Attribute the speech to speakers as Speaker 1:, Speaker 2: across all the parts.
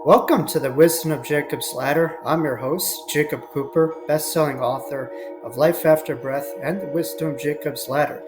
Speaker 1: Welcome to the Wisdom of Jacob's Ladder. I'm your host, Jacob Cooper, best-selling author of Life After Breath and the Wisdom of Jacob's Ladder.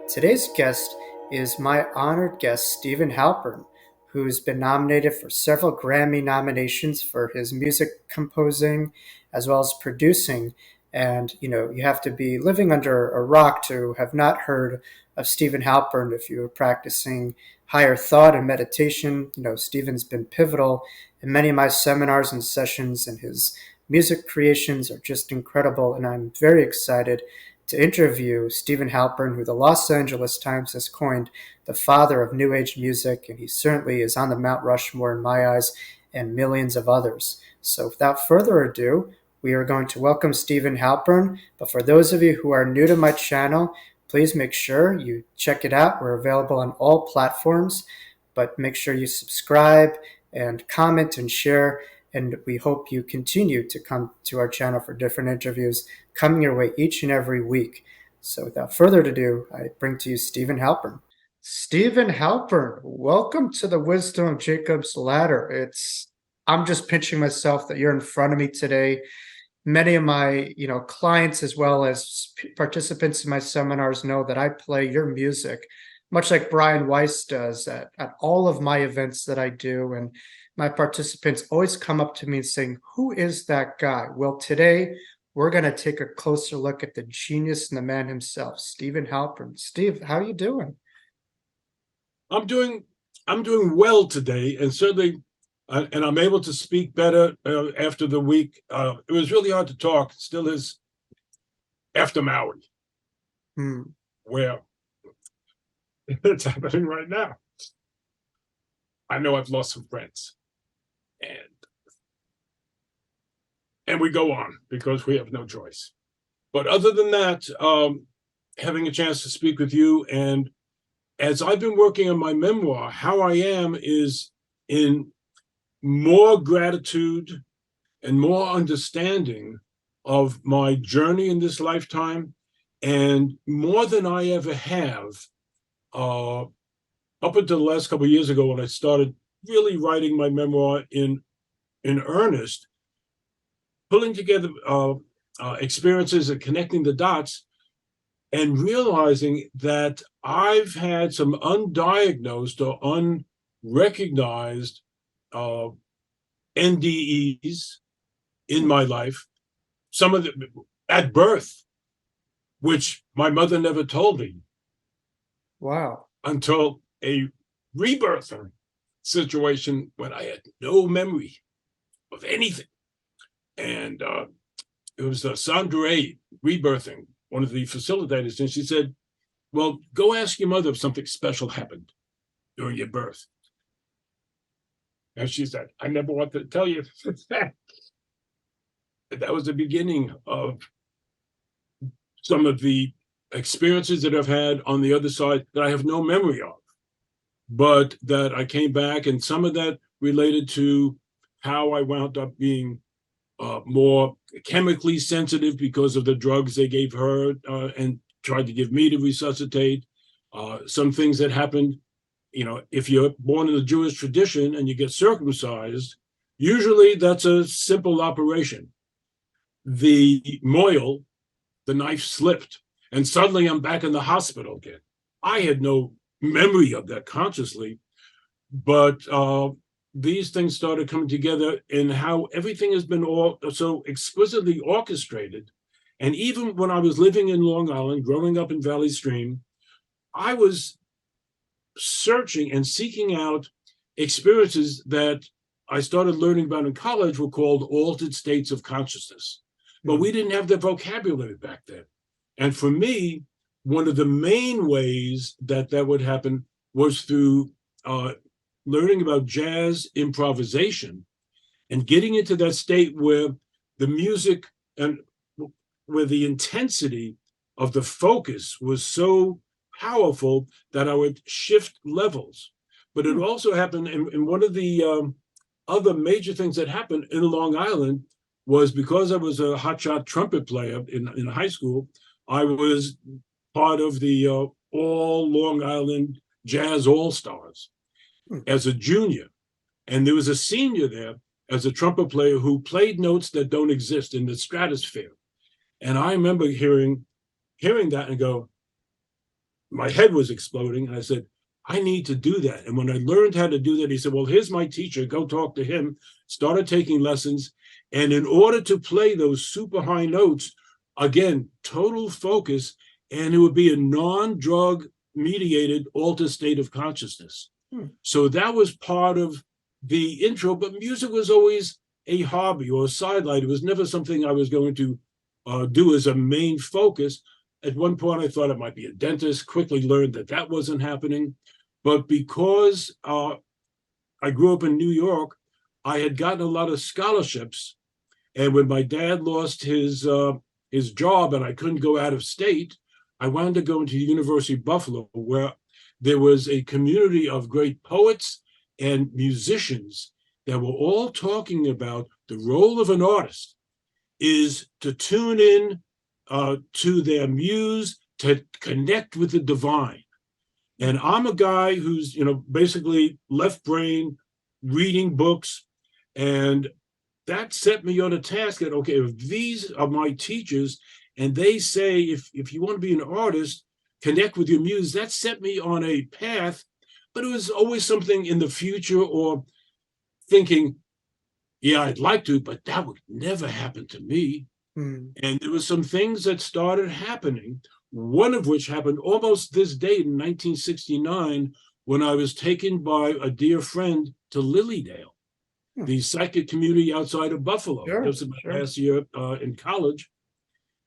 Speaker 1: Today's guest is my honored guest, Stephen Halpern, who's been nominated for several Grammy nominations for his music composing as well as producing. And, you have to be living under a rock to have not heard of Stephen Halpern if you were practicing higher thought and meditation. Stephen's been pivotal in many of my seminars and sessions, and his music creations are just incredible. And I'm very excited to interview Stephen Halpern, who the Los Angeles Times has coined the father of New Age music, and he certainly is on the Mount Rushmore in my eyes and millions of others. So without further ado, we are going to welcome Stephen Halpern. But for those of you who are new to my channel, please make sure you check it out. We're available on all platforms, but make sure you subscribe and comment and share. And we hope you continue to come to our channel for different interviews coming your way each and every week. So without further ado, I bring to you Stephen Halpern. Stephen Halpern, welcome to the Wisdom of Jacob's Ladder. I'm just pinching myself that you're in front of me today. Many of my clients as well as participants in my seminars know that I play your music, much like Brian Weiss does at all of my events that I do. And my participants always come up to me and saying, who is that guy? Well, today we're going to take a closer look at the genius and the man himself, Stephen Halpern. Steve, how are you doing?
Speaker 2: I'm doing well today, and certainly and I'm able to speak better after the week. It was really hard to talk. It still is after Maui, where it's happening right now. I know I've lost some friends, and we go on because we have no choice. But other than that, having a chance to speak with you, and as I've been working on my memoir, how I am is in more gratitude and more understanding of my journey in this lifetime, and more than I ever have up until the last couple of years ago when I started really writing my memoir in earnest, pulling together experiences and connecting the dots, and realizing that I've had some undiagnosed or unrecognized NDEs in my life, some of them at birth, which my mother never told me.
Speaker 1: Wow.
Speaker 2: Until a rebirth situation when I had no memory of anything. And it was Sandra rebirthing, one of the facilitators, and she said, well, go ask your mother if something special happened during your birth. And she said, I never wanted to tell you that. That was the beginning of some of the experiences that I've had on the other side that I have no memory of, but that I came back, and some of that related to how I wound up being more chemically sensitive because of the drugs they gave her and tried to give me to resuscitate. Some things that happened, if you're born in the Jewish tradition and you get circumcised, usually that's a simple operation. The moil, the knife slipped, and suddenly I'm back in the hospital again. I had no memory of that consciously, but these things started coming together in how everything has been all so exquisitely orchestrated. And even when I was living in Long Island, growing up in Valley Stream, I was searching and seeking out experiences that I started learning about in college were called altered states of consciousness. But we didn't have the vocabulary back then. And for me, one of the main ways that would happen was through learning about jazz improvisation and getting into that state where the music and where the intensity of the focus was so powerful that I would shift levels. But it also happened in one of the other major things that happened in Long Island was because I was a hotshot trumpet player in high school, I was part of the all Long Island Jazz All-Stars as a junior. And there was a senior there as a trumpet player who played notes that don't exist in the stratosphere. And I remember hearing that and go, my head was exploding. And I said, I need to do that. And when I learned how to do that, he said, well, here's my teacher. Go talk to him. Started taking lessons. And in order to play those super high notes, again, total focus, and it would be a non-drug mediated altered state of consciousness. So that was part of the intro, but music was always a hobby or a sidelight. It was never something I was going to do as a main focus. At one point, I thought it might be a dentist, quickly learned that that wasn't happening. But because I grew up in New York, I had gotten a lot of scholarships. And when my dad lost his job and I couldn't go out of state, I wound up going to the University of Buffalo, where there was a community of great poets and musicians that were all talking about the role of an artist is to tune in to their muse, to connect with the divine. And I'm a guy who's, basically left brain, reading books, and that set me on a task that, okay, if these are my teachers, and they say, if you want to be an artist, connect with your muse, that set me on a path, but it was always something in the future or thinking, yeah, I'd like to, but that would never happen to me. And there were some things that started happening, one of which happened almost this date in 1969, when I was taken by a dear friend to Lilydale, the psychic community outside of Buffalo. That was my last year in college.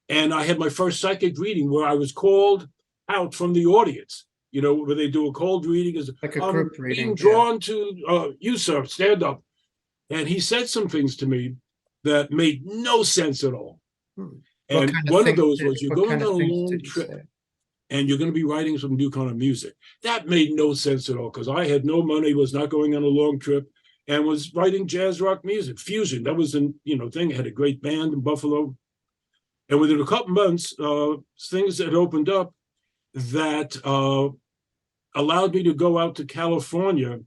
Speaker 2: And I had my first psychic reading where I was called out from the audience, where they do a cold reading.
Speaker 1: Like a group reading.
Speaker 2: Being drawn to you, sir, stand up. And he said some things to me that made no sense at all. And one of those was, you're going on a long trip and you're going to be writing some new kind of music. That made no sense at all, because I had no money, was not going on a long trip, and was writing jazz rock music, fusion. That was the thing. I had a great band in Buffalo. And within a couple months, things had opened up that allowed me to go out to California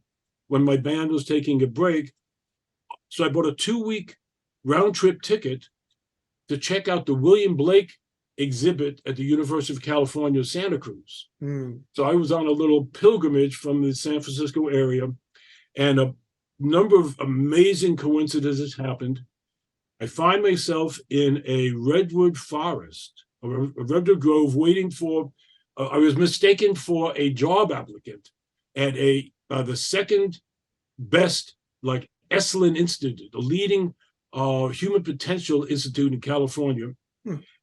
Speaker 2: when my band was taking a break. So I bought a 2-week round trip ticket to check out the William Blake exhibit at the University of California, Santa Cruz. So I was on a little pilgrimage from the San Francisco area, and a number of amazing coincidences happened. I find myself in a redwood forest, a redwood grove, waiting for, I was mistaken for a job applicant at the second best, like, Esalen Institute, the leading human potential institute in California.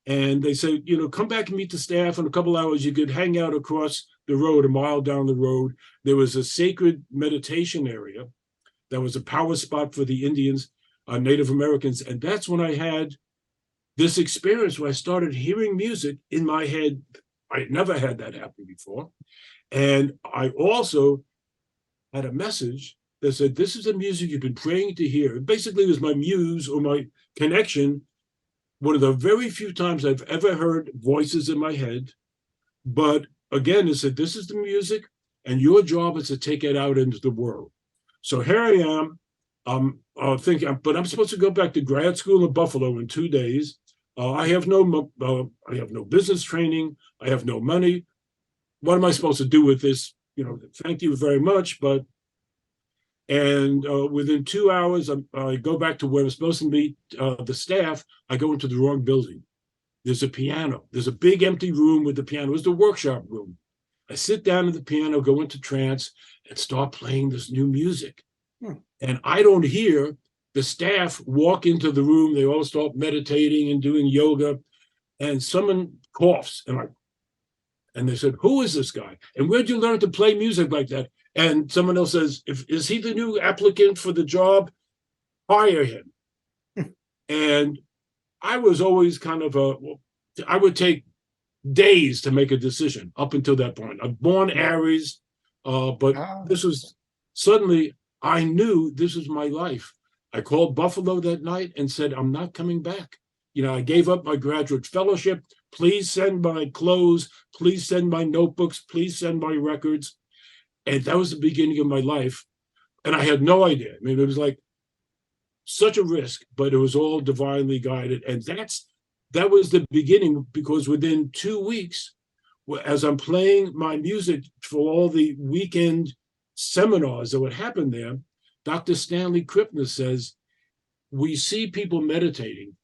Speaker 2: And they say, come back and meet the staff in a couple hours. You could hang out across the road, a mile down the road. There was a sacred meditation area that was a power spot for the Indians, Native Americans. And that's when I had this experience where I started hearing music in my head. I had never had that happen before. And I also had a message that said, this is the music you've been praying to hear. It basically was my muse or my connection. One of the very few times I've ever heard voices in my head. But again, it said, this is the music, and your job is to take it out into the world. So here I am. Thinking, but I'm supposed to go back to grad school in Buffalo in 2 days. I have no business training. I have no money. What am I supposed to do with this? Thank you very much, but. And within 2 hours, I go back to where I'm supposed to meet the staff. I go into the wrong building. There's a piano. There's a big empty room with the piano. It was the workshop room. I sit down at the piano, go into trance, and start playing this new music. And I don't hear the staff walk into the room. They all start meditating and doing yoga. And someone coughs. And they said, who is this guy? And where'd you learn to play music like that? And someone else says, is he the new applicant for the job? Hire him. And I was always kind of I would take days to make a decision up until that point. I'm born Aries, but this was suddenly, I knew this was my life. I called Buffalo that night and said, I'm not coming back. I gave up my graduate fellowship. Please send my clothes. Please send my notebooks. Please send my records. And that was the beginning of my life. And I had no idea. I mean, it was like, such a risk, but it was all divinely guided. And that was the beginning, because within 2 weeks, as I'm playing my music for all the weekend seminars that would happen there, Dr. Stanley Krippner says, we see people meditating,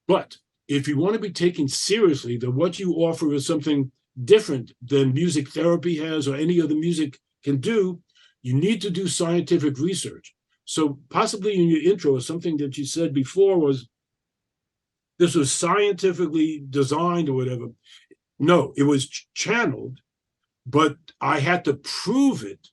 Speaker 2: but if you want to be taken seriously, then what you offer is something different than music therapy has or any other music can do. You need to do scientific research. So possibly in your intro, something that you said before was, this was scientifically designed or whatever. No, it was channeled, but I had to prove it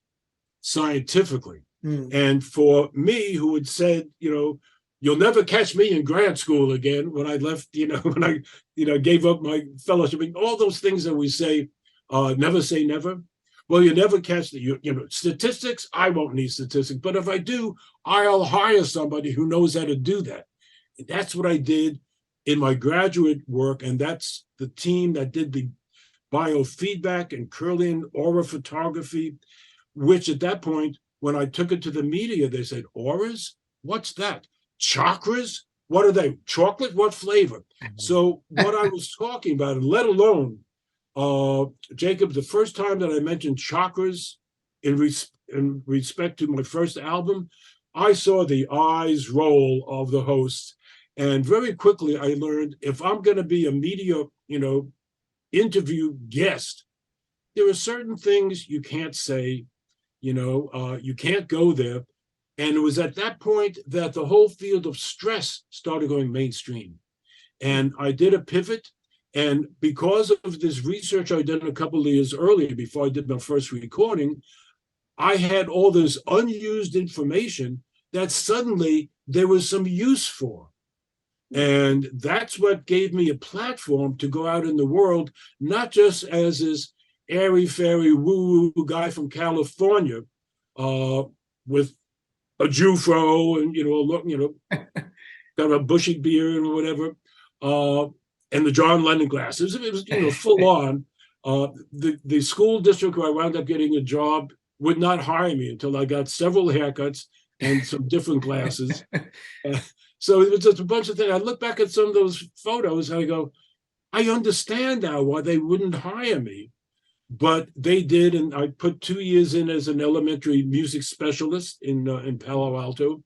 Speaker 2: scientifically. And for me, who had said, you'll never catch me in grad school again, when I left, when I, gave up my fellowship, all those things that we say, never say never. Well, you never catch statistics. I won't need statistics, but if I do, I'll hire somebody who knows how to do that. And that's what I did in my graduate work. And that's the team that did the biofeedback and Kirlian aura photography, which at that point, when I took it to the media, they said, auras? What's that? Chakras? What are they? Chocolate? What flavor? So what I was talking about, and let alone, Jacob, the first time that I mentioned chakras in respect to my first album, I saw the eyes roll of the host. And very quickly I learned, if I'm going to be a media, interview guest, there are certain things you can't say, you can't go there. And it was at that point that the whole field of stress started going mainstream. And I did a pivot. And because of this research I did a couple of years earlier, before I did my first recording, I had all this unused information that suddenly there was some use for. And that's what gave me a platform to go out in the world, not just as this airy-fairy woo-woo guy from California with a Jufro and, got a bushy beard and whatever, and the John Lennon glasses. It was, full on. The school district where I wound up getting a job would not hire me until I got several haircuts and some different glasses. So it was just a bunch of things. I look back at some of those photos and I go, I understand now why they wouldn't hire me. But they did, and I put 2 years in as an elementary music specialist in Palo Alto.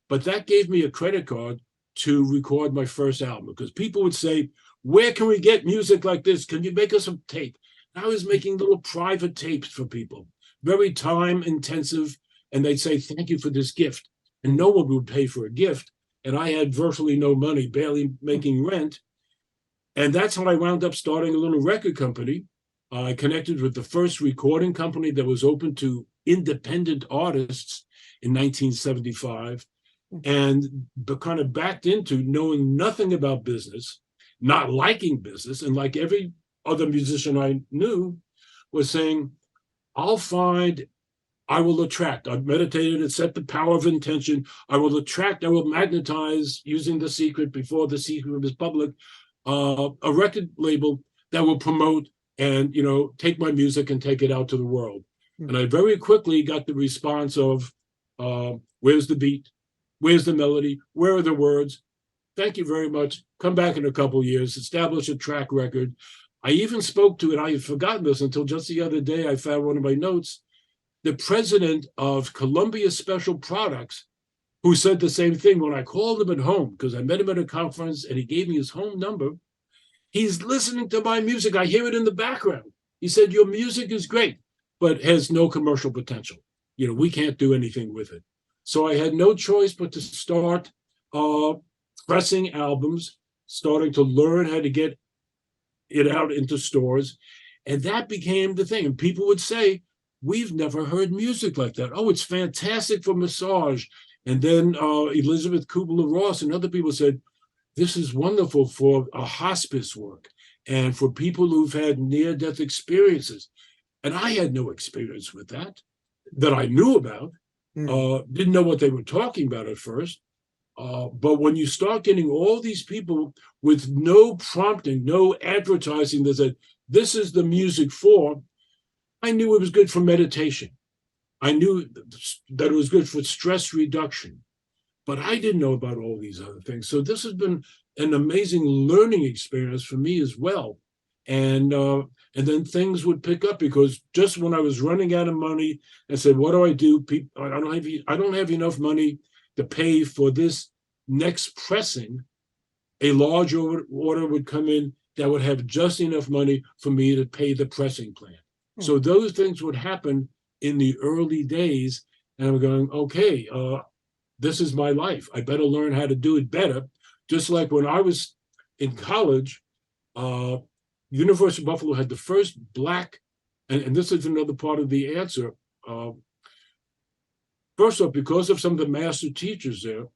Speaker 2: But that gave me a credit card to record my first album, because people would say, where can we get music like this? Can you make us a tape? I was making little private tapes for people, very time intensive, and they'd say, thank you for this gift. And no one would pay for a gift. And I had virtually no money, barely making rent. And that's how I wound up starting a little record company. I connected with the first recording company that was open to independent artists in 1975, and kind of backed into knowing nothing about business, not liking business, and like every other musician I knew was saying, I will attract. I've meditated and set the power of intention. I will attract, I will magnetize, using The Secret before The Secret was public, a record label that will promote and take my music and take it out to the world. And I very quickly got the response of, where's the beat? Where's the melody? Where are the words? Thank you very much. Come back in a couple of years, establish a track record. I even spoke to, and I had forgotten this until just the other day, I found one of my notes, the president of Columbia Special Products, who said the same thing when I called him at home, because I met him at a conference and he gave me his home number. He's listening to my music. I hear it in the background. He said, your music is great, but has no commercial potential. We can't do anything with it. So I had no choice but to start pressing albums, starting to learn how to get it out into stores. And that became the thing. And people would say, we've never heard music like that. Oh, it's fantastic for massage. And then Elizabeth Kubler-Ross and other people said, this is wonderful for a hospice work and for people who've had near-death experiences. And I had no experience with that I knew about. Didn't know what they were talking about at first. But when you start getting all these people with no prompting, no advertising that said, this is the music for, I knew it was good for meditation. I knew that it was good for stress reduction. But I didn't know about all these other things. So this has been an amazing learning experience for me as well. And then things would pick up, because just when I was running out of money, I said, "What do I do? I don't have enough money to pay for this next pressing." A large order would come in that would have just enough money for me to pay the pressing plan. So those things would happen in the early days, and I'm going, okay, this is my life. I better learn how to do it better. Just like when I was in college, University of Buffalo had the first Black, and this is another part of the answer. First off, because of some of the master teachers there,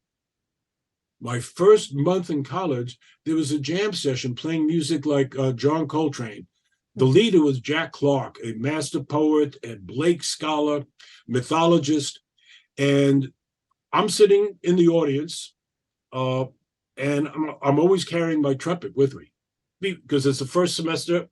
Speaker 2: my first month in college, there was a jam session playing music like John Coltrane. The leader was Jack Clark, a master poet and Blake scholar, mythologist. And I'm sitting in the audience, and I'm always carrying my trumpet with me, because it's the first semester,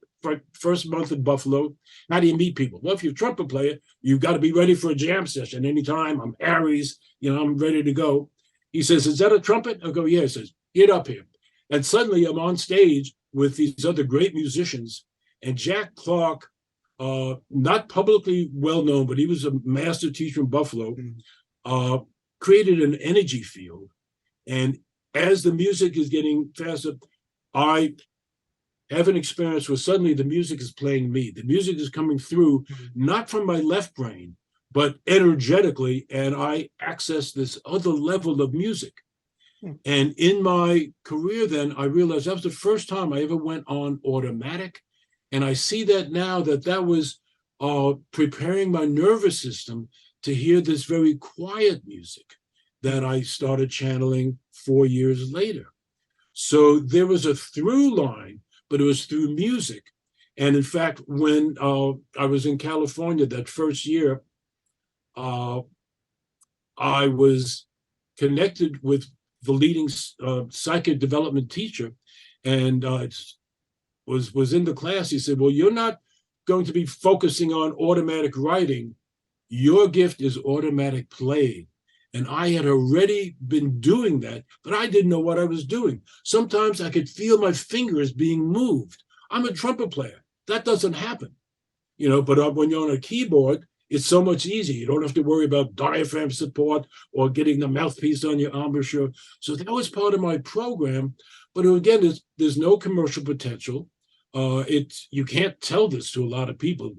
Speaker 2: first month in Buffalo. How do you meet people? Well, if you're a trumpet player, you've got to be ready for a jam session anytime. I'm Aries, I'm ready to go. He says, "Is that a trumpet?" I go, "Yeah." He says, "Get up here." And suddenly I'm on stage with these other great musicians. And Jack Clark, not publicly well known, but he was a master teacher in Buffalo, created an energy field. And as the music is getting faster, I have an experience where suddenly the music is playing me. The music is coming through, not from my left brain, but energetically, and I access this other level of music. And in my career then, I realized that was the first time I ever went on automatic. And I see that now that was preparing my nervous system to hear this very quiet music that I started channeling 4 years later. So there was a through line, but it was through music. And in fact, when I was in California that first year, I was connected with the leading psychic development teacher, and was in the class. He said, "Well, you're not going to be focusing on automatic writing. Your gift is automatic playing." And I had already been doing that, but I didn't know what I was doing. Sometimes I could feel my fingers being moved. I'm a trumpet player. That doesn't happen, but when you're on a keyboard, it's so much easier. You don't have to worry about diaphragm support or getting the mouthpiece on your embouchure. So that was part of my program. But again, there's no commercial potential. You can't tell this to a lot of people.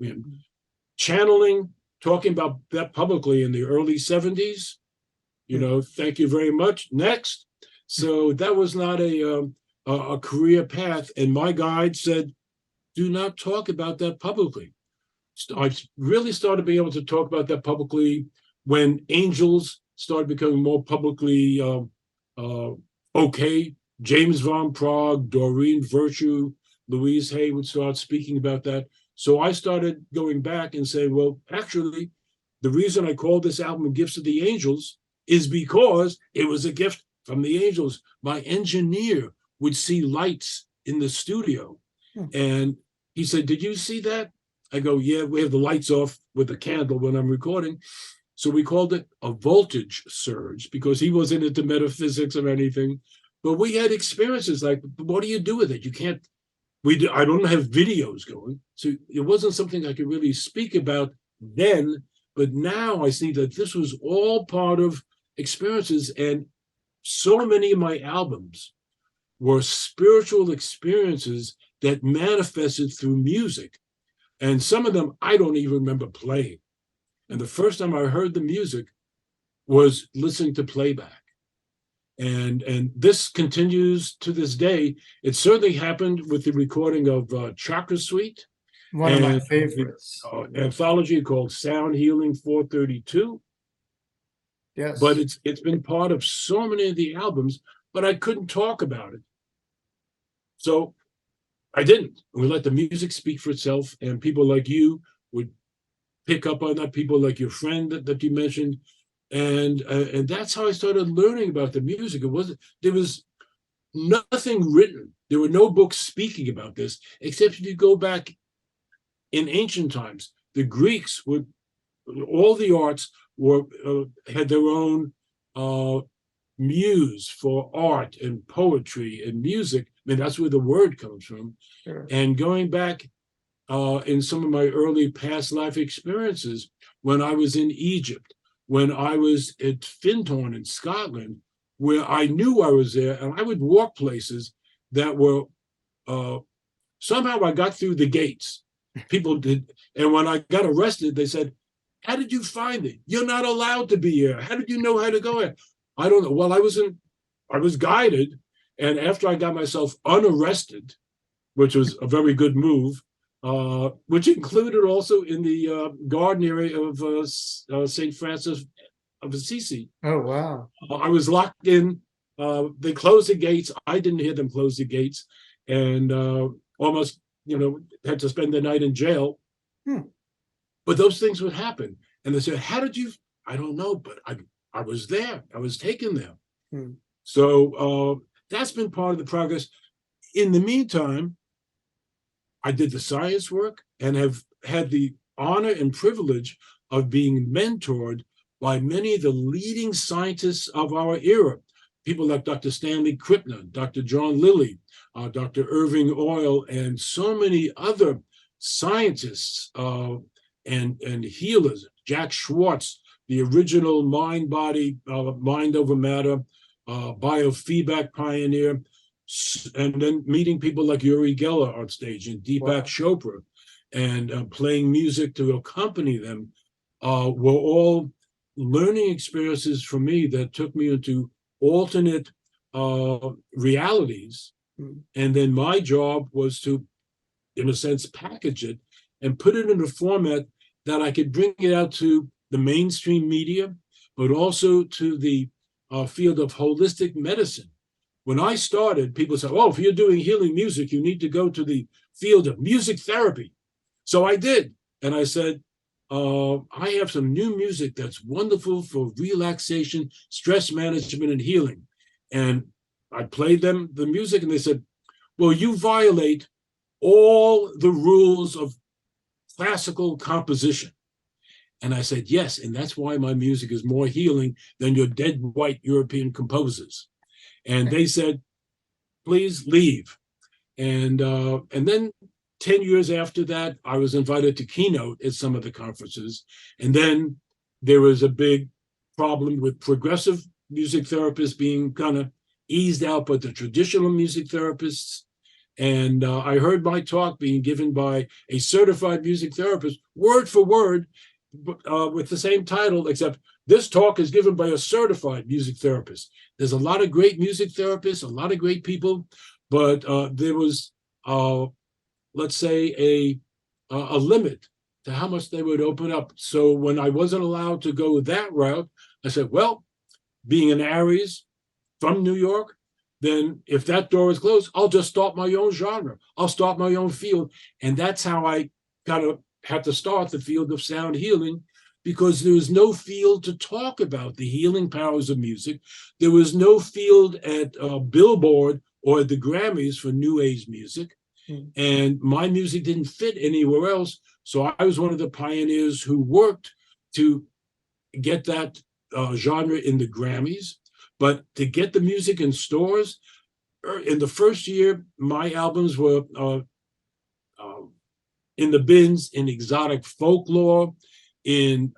Speaker 2: Channeling, talking about that publicly in the early 70s, thank you very much. Next. So that was not a career path. And my guide said, "Do not talk about that publicly." I really started being able to talk about that publicly when angels started becoming more publicly okay. James Von Prague, Doreen Virtue, Louise Hay would start speaking about that. So I started going back and saying, well, actually, the reason I called this album Gifts of the Angels is because it was a gift from the angels. My engineer would see lights in the studio. And he said, "Did you see that?" I go, "Yeah, we have the lights off with the candle when I'm recording." So we called it a voltage surge, because he wasn't into metaphysics or anything. But we had experiences like, what do you do with it? You can't, I don't have videos going. So it wasn't something I could really speak about then. But now I see that this was all part of experiences. And so many of my albums were spiritual experiences that manifested through music. And some of them I don't even remember playing. And the first time I heard the music was listening to playback. And this continues to this day. It certainly happened with the recording of Chakra Suite.
Speaker 1: One of my favorites.
Speaker 2: Anthology called Sound Healing 432.
Speaker 1: Yes.
Speaker 2: But it's been part of so many of the albums, but I couldn't talk about it. So I didn't. We let the music speak for itself, and people like you would pick up on that, people like your friend that you mentioned. And that's how I started learning about the music. There was nothing written. There were no books speaking about this, except if you go back in ancient times. The Greeks all the arts had their own muse for art and poetry and music. I mean, that's where the word comes from.
Speaker 1: Sure.
Speaker 2: And going back in some of my early past life experiences, when I was in Egypt, when I was at Findhorn in Scotland, where I knew I was there, and I would walk places that were somehow I got through the gates. People did, and when I got arrested, they said, "How did you find it? You're not allowed to be here. How did you know how to go here?" I don't know. Well, I was guided, and after I got myself unarrested, which was a very good move, which included also in the garden area of St. Francis of Assisi.
Speaker 1: Oh, wow.
Speaker 2: I was locked in. They closed the gates. I didn't hear them close the gates, and almost, had to spend the night in jail. But those things would happen. And they said, "How did you?" I don't know, but I was there. I was taken there. So that's been part of the progress. In the meantime, I did the science work and have had the honor and privilege of being mentored by many of the leading scientists of our era. People like Dr. Stanley Krippner, Dr. John Lilly, Dr. Irving Oyl, and so many other scientists and healers. Jack Schwartz, the original mind over matter, biofeedback pioneer, and then meeting people like Uri Geller on stage and Deepak Chopra, and playing music to accompany them, were all learning experiences for me that took me into alternate realities. And then my job was to, in a sense, package it and put it in a format that I could bring it out to the mainstream media, but also to the field of holistic medicine. When I started, people said, "Oh, if you're doing healing music, you need to go to the field of music therapy." So I did. And I said, I have some new music that's wonderful for relaxation, stress management, and healing. And I played them the music, and they said, "Well, you violate all the rules of classical composition." And I said, "Yes, and that's why my music is more healing than your dead white European composers." And they said, "Please leave." And then 10 years after that, I was invited to keynote at some of the conferences. And then there was a big problem with progressive music therapists being kind of eased out by the traditional music therapists. And I heard my talk being given by a certified music therapist, word for word, with the same title, except this talk is given by a certified music therapist. There's a lot of great music therapists, a lot of great people, but there was, let's say, a limit to how much they would open up. So when I wasn't allowed to go that route, I said, well, being an Aries from New York, then if that door is closed, I'll just start my own genre. I'll start my own field. And that's how I kind of had to start the field of sound healing, because there was no field to talk about the healing powers of music. There was no field at Billboard or at the Grammys for New Age music. And my music didn't fit anywhere else. So I was one of the pioneers who worked to get that genre in the Grammys. But to get the music in stores, in the first year, my albums were in the bins, in exotic folklore, in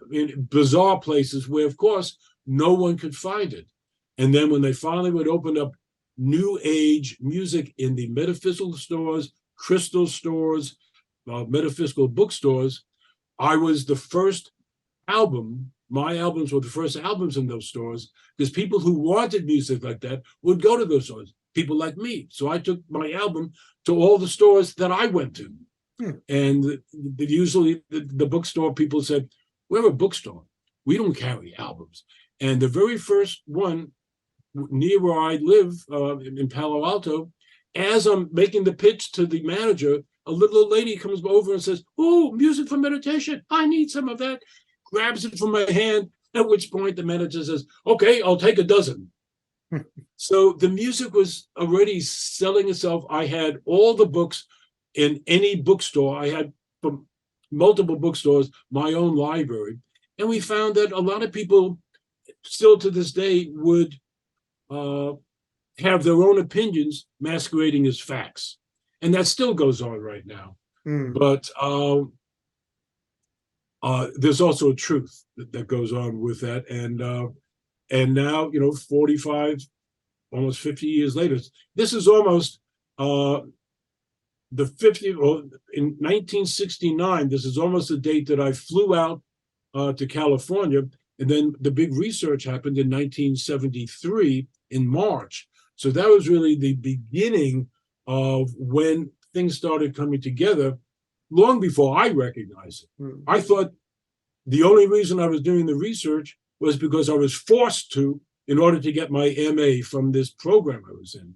Speaker 2: bizarre places where, of course, no one could find it. And then when they finally would open up New Age music in the metaphysical stores, crystal stores, metaphysical bookstores, I was the first album. My albums were the first albums in those stores, because people who wanted music like that would go to those stores, people like me. So I took my album to all the stores that I went to. And usually the bookstore people said, "We're a bookstore. We don't carry albums." And the very first one near where I live in Palo Alto, as I'm making the pitch to the manager, a little old lady comes over and says, "Oh, music for meditation. I need some of that." Grabs it from my hand, at which point the manager says, "Okay, I'll take a dozen." So the music was already selling itself. I had all the books in any bookstore. I had, from multiple bookstores, my own library. And we found that a lot of people still to this day would have their own opinions masquerading as facts. And that still goes on right now. But there's also a truth that goes on with that. And now, 45, almost 50 years later, this is almost the 50, or in 1969, this is almost the date that I flew out to California. And then the big research happened in 1973 in March. So that was really the beginning of when things started coming together, long before I recognized it. I thought the only reason I was doing the research was because I was forced to in order to get my MA from this program I was in.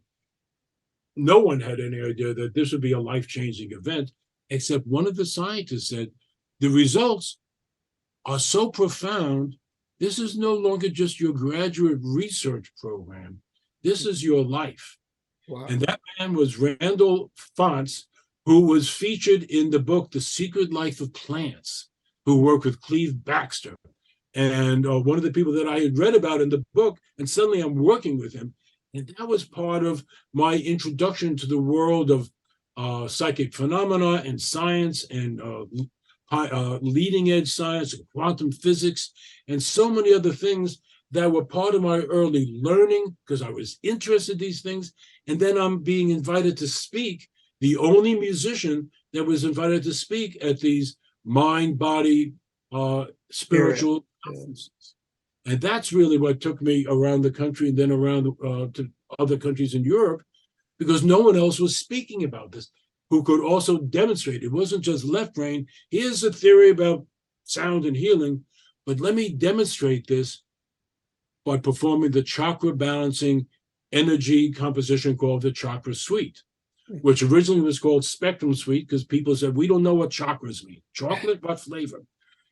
Speaker 2: No one had any idea that this would be a life-changing event, except one of the scientists said, the results are so profound, this is no longer just your graduate research program. This is your life. Wow. And that man was Randall Fonts, who was featured in the book, The Secret Life of Plants, who worked with Cleve Baxter. And one of the people that I had read about in the book, and suddenly I'm working with him. And that was part of my introduction to the world of psychic phenomena and science and leading edge science and quantum physics and so many other things that were part of my early learning because I was interested in these things. And then I'm being invited to speak, the only musician that was invited to speak at these mind-body spiritual conferences. And that's really what took me around the country and then around to other countries in Europe, because no one else was speaking about this, who could also demonstrate. It wasn't just left brain. Here's a theory about sound and healing, but let me demonstrate this by performing the chakra balancing energy composition called the chakra suite, which originally was called spectrum suite because people said, we don't know what chakras mean. Chocolate, what flavor?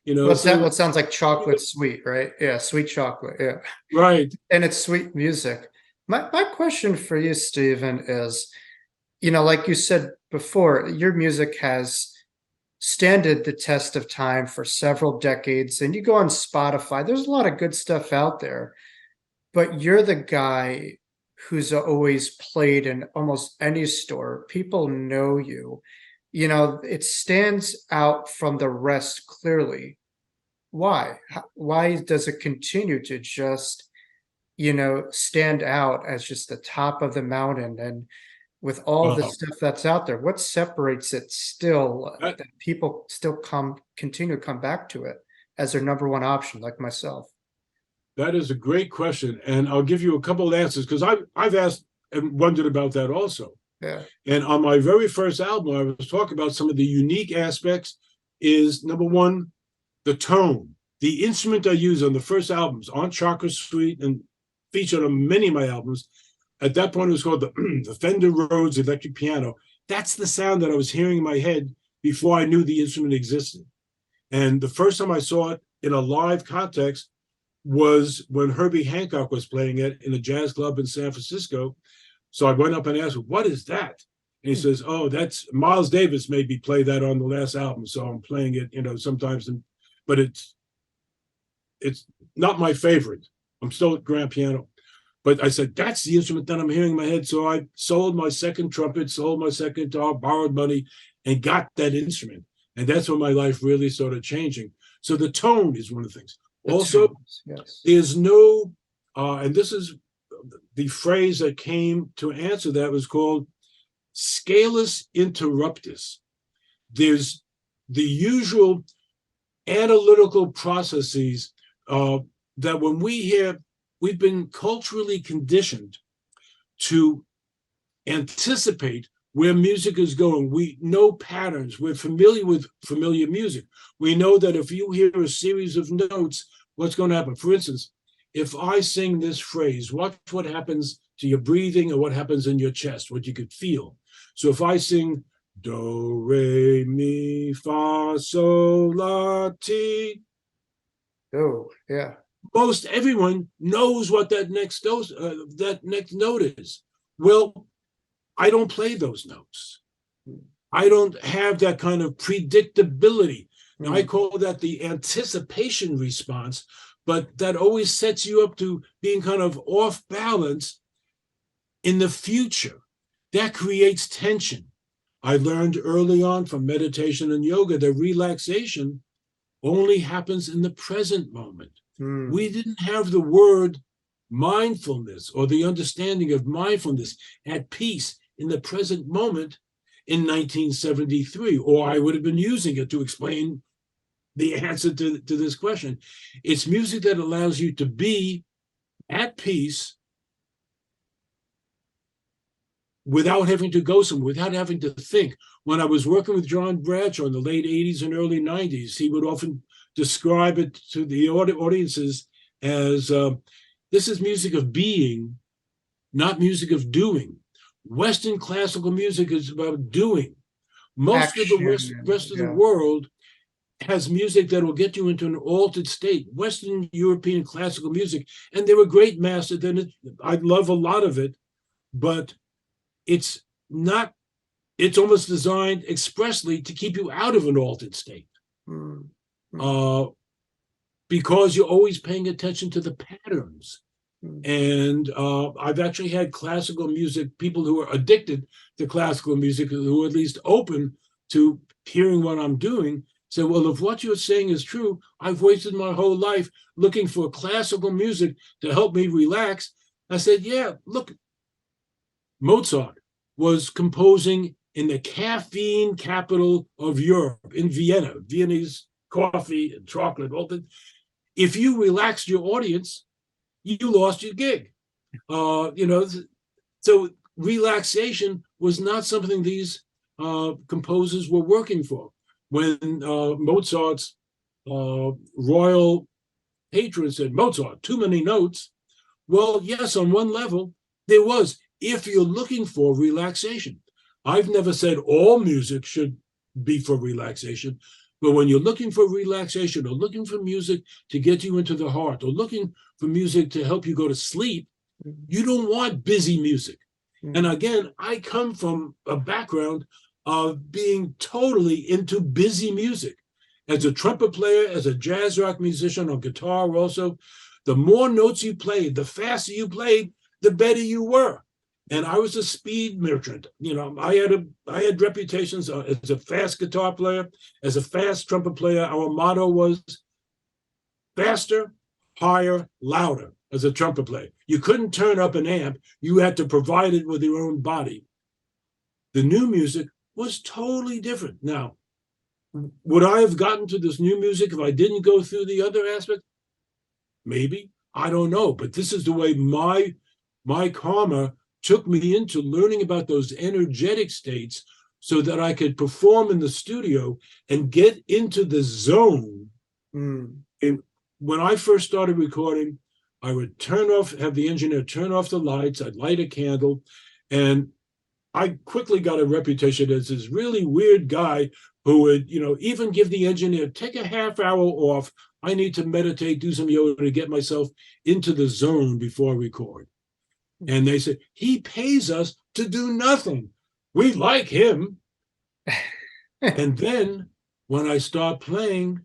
Speaker 1: What sounds like chocolate sweet, right? Yeah, sweet chocolate. Yeah.
Speaker 2: Right.
Speaker 1: And it's sweet music. My question for you, Stephen, is, like you said before, your music has standed the test of time for several decades. And you go on Spotify, there's a lot of good stuff out there. But you're the guy who's always played in almost any store. People know you. It stands out from the rest clearly. Why? Why does it continue to just, stand out as just the top of the mountain? And with all the stuff that's out there, what separates it still that people still continue to come back to it as their number one option, like myself?
Speaker 2: That is a great question. And I'll give you a couple of answers because I've asked and wondered about that also.
Speaker 1: Yeah.
Speaker 2: And on my very first album, I was talking about some of the unique aspects is, number one, the tone. The instrument I use on the first albums, on Chakra Suite and featured on many of my albums, at that point it was called the Fender Rhodes electric piano. That's the sound that I was hearing in my head before I knew the instrument existed. And the first time I saw it in a live context was when Herbie Hancock was playing it in a jazz club in San Francisco. So I went up and asked, what is that? And he says, oh, that's Miles Davis made me play that on the last album. So I'm playing it, sometimes, but it's not my favorite. I'm still at grand piano. But I said, that's the instrument that I'm hearing in my head. So I sold my second trumpet, sold my second guitar, borrowed money, and got that instrument. And that's when my life really started changing. So the tone is one of the things. Also,
Speaker 1: yes.
Speaker 2: There's no, and this is the phrase that came to answer that was called scalus interruptus. There's the usual analytical processes that when we hear, we've been culturally conditioned to anticipate where music is going. We know patterns. We're familiar with familiar music. We know that if you hear a series of notes, what's going to happen? For instance, if I sing this phrase, what happens to your breathing or what happens in your chest, what you could feel. So if I sing do, re, mi, fa, sol, la, ti.
Speaker 1: Oh, yeah.
Speaker 2: Most everyone knows what that next note is. Well, I don't play those notes. I don't have that kind of predictability. Now, I call that the anticipation response, but that always sets you up to being kind of off balance in the future. That creates tension. I learned early on from meditation and yoga that relaxation only happens in the present moment. We didn't have the word mindfulness or the understanding of mindfulness at peace in the present moment in 1973, or I would have been using it to explain the answer to this question. It's music that allows you to be at peace without having to go somewhere, without having to think. When I was working with John Bradshaw in the late 80s and early 90s, he would often describe it to the audiences as, this is music of being, not music of doing. Western classical music is about doing. Most of the rest of the world has music that will get you into an altered state. Western European classical music, and they were great masters, and I love a lot of it, but it's not, it's almost designed expressly to keep you out of an altered state. Because you're always paying attention to the patterns. And I've actually had classical music, people who are addicted to classical music, who are at least open to hearing what I'm doing, say, well, if what you're saying is true, I've wasted my whole life looking for classical music to help me relax. I said, yeah, look, Mozart was composing in the caffeine capital of Europe, in Vienna. Viennese coffee and chocolate, all that. If you relaxed your audience, you lost your gig. So relaxation was not something these composers were working for. When Mozart's royal patron said, Mozart, too many notes. Well, yes, on one level, there was, if you're looking for relaxation. I've never said all music should be for relaxation, but when you're looking for relaxation or looking for music to get you into the heart or looking for music to help you go to sleep, you don't want busy music. And again, I come from a background of being totally into busy music. As a trumpet player, as a jazz rock musician on guitar also, the more notes you played, the faster you played, the better you were. And I was a speed merchant. I had reputations as a fast guitar player, as a fast trumpet player. Our motto was faster, higher, louder as a trumpet player. You couldn't turn up an amp. You had to provide it with your own body. The new music was totally different. Now, would I have gotten to this new music if I didn't go through the other aspect? Maybe. I don't know. But this is the way my karma took me into learning about those energetic states so that I could perform in the studio and get into the zone. And when I first started recording, I would have the engineer turn off the lights, I'd light a candle, and I quickly got a reputation as this really weird guy who would, even give the engineer, take a half hour off. I need to meditate, do some yoga to get myself into the zone before I record. And they said, he pays us to do nothing. We like him. And then when I start playing,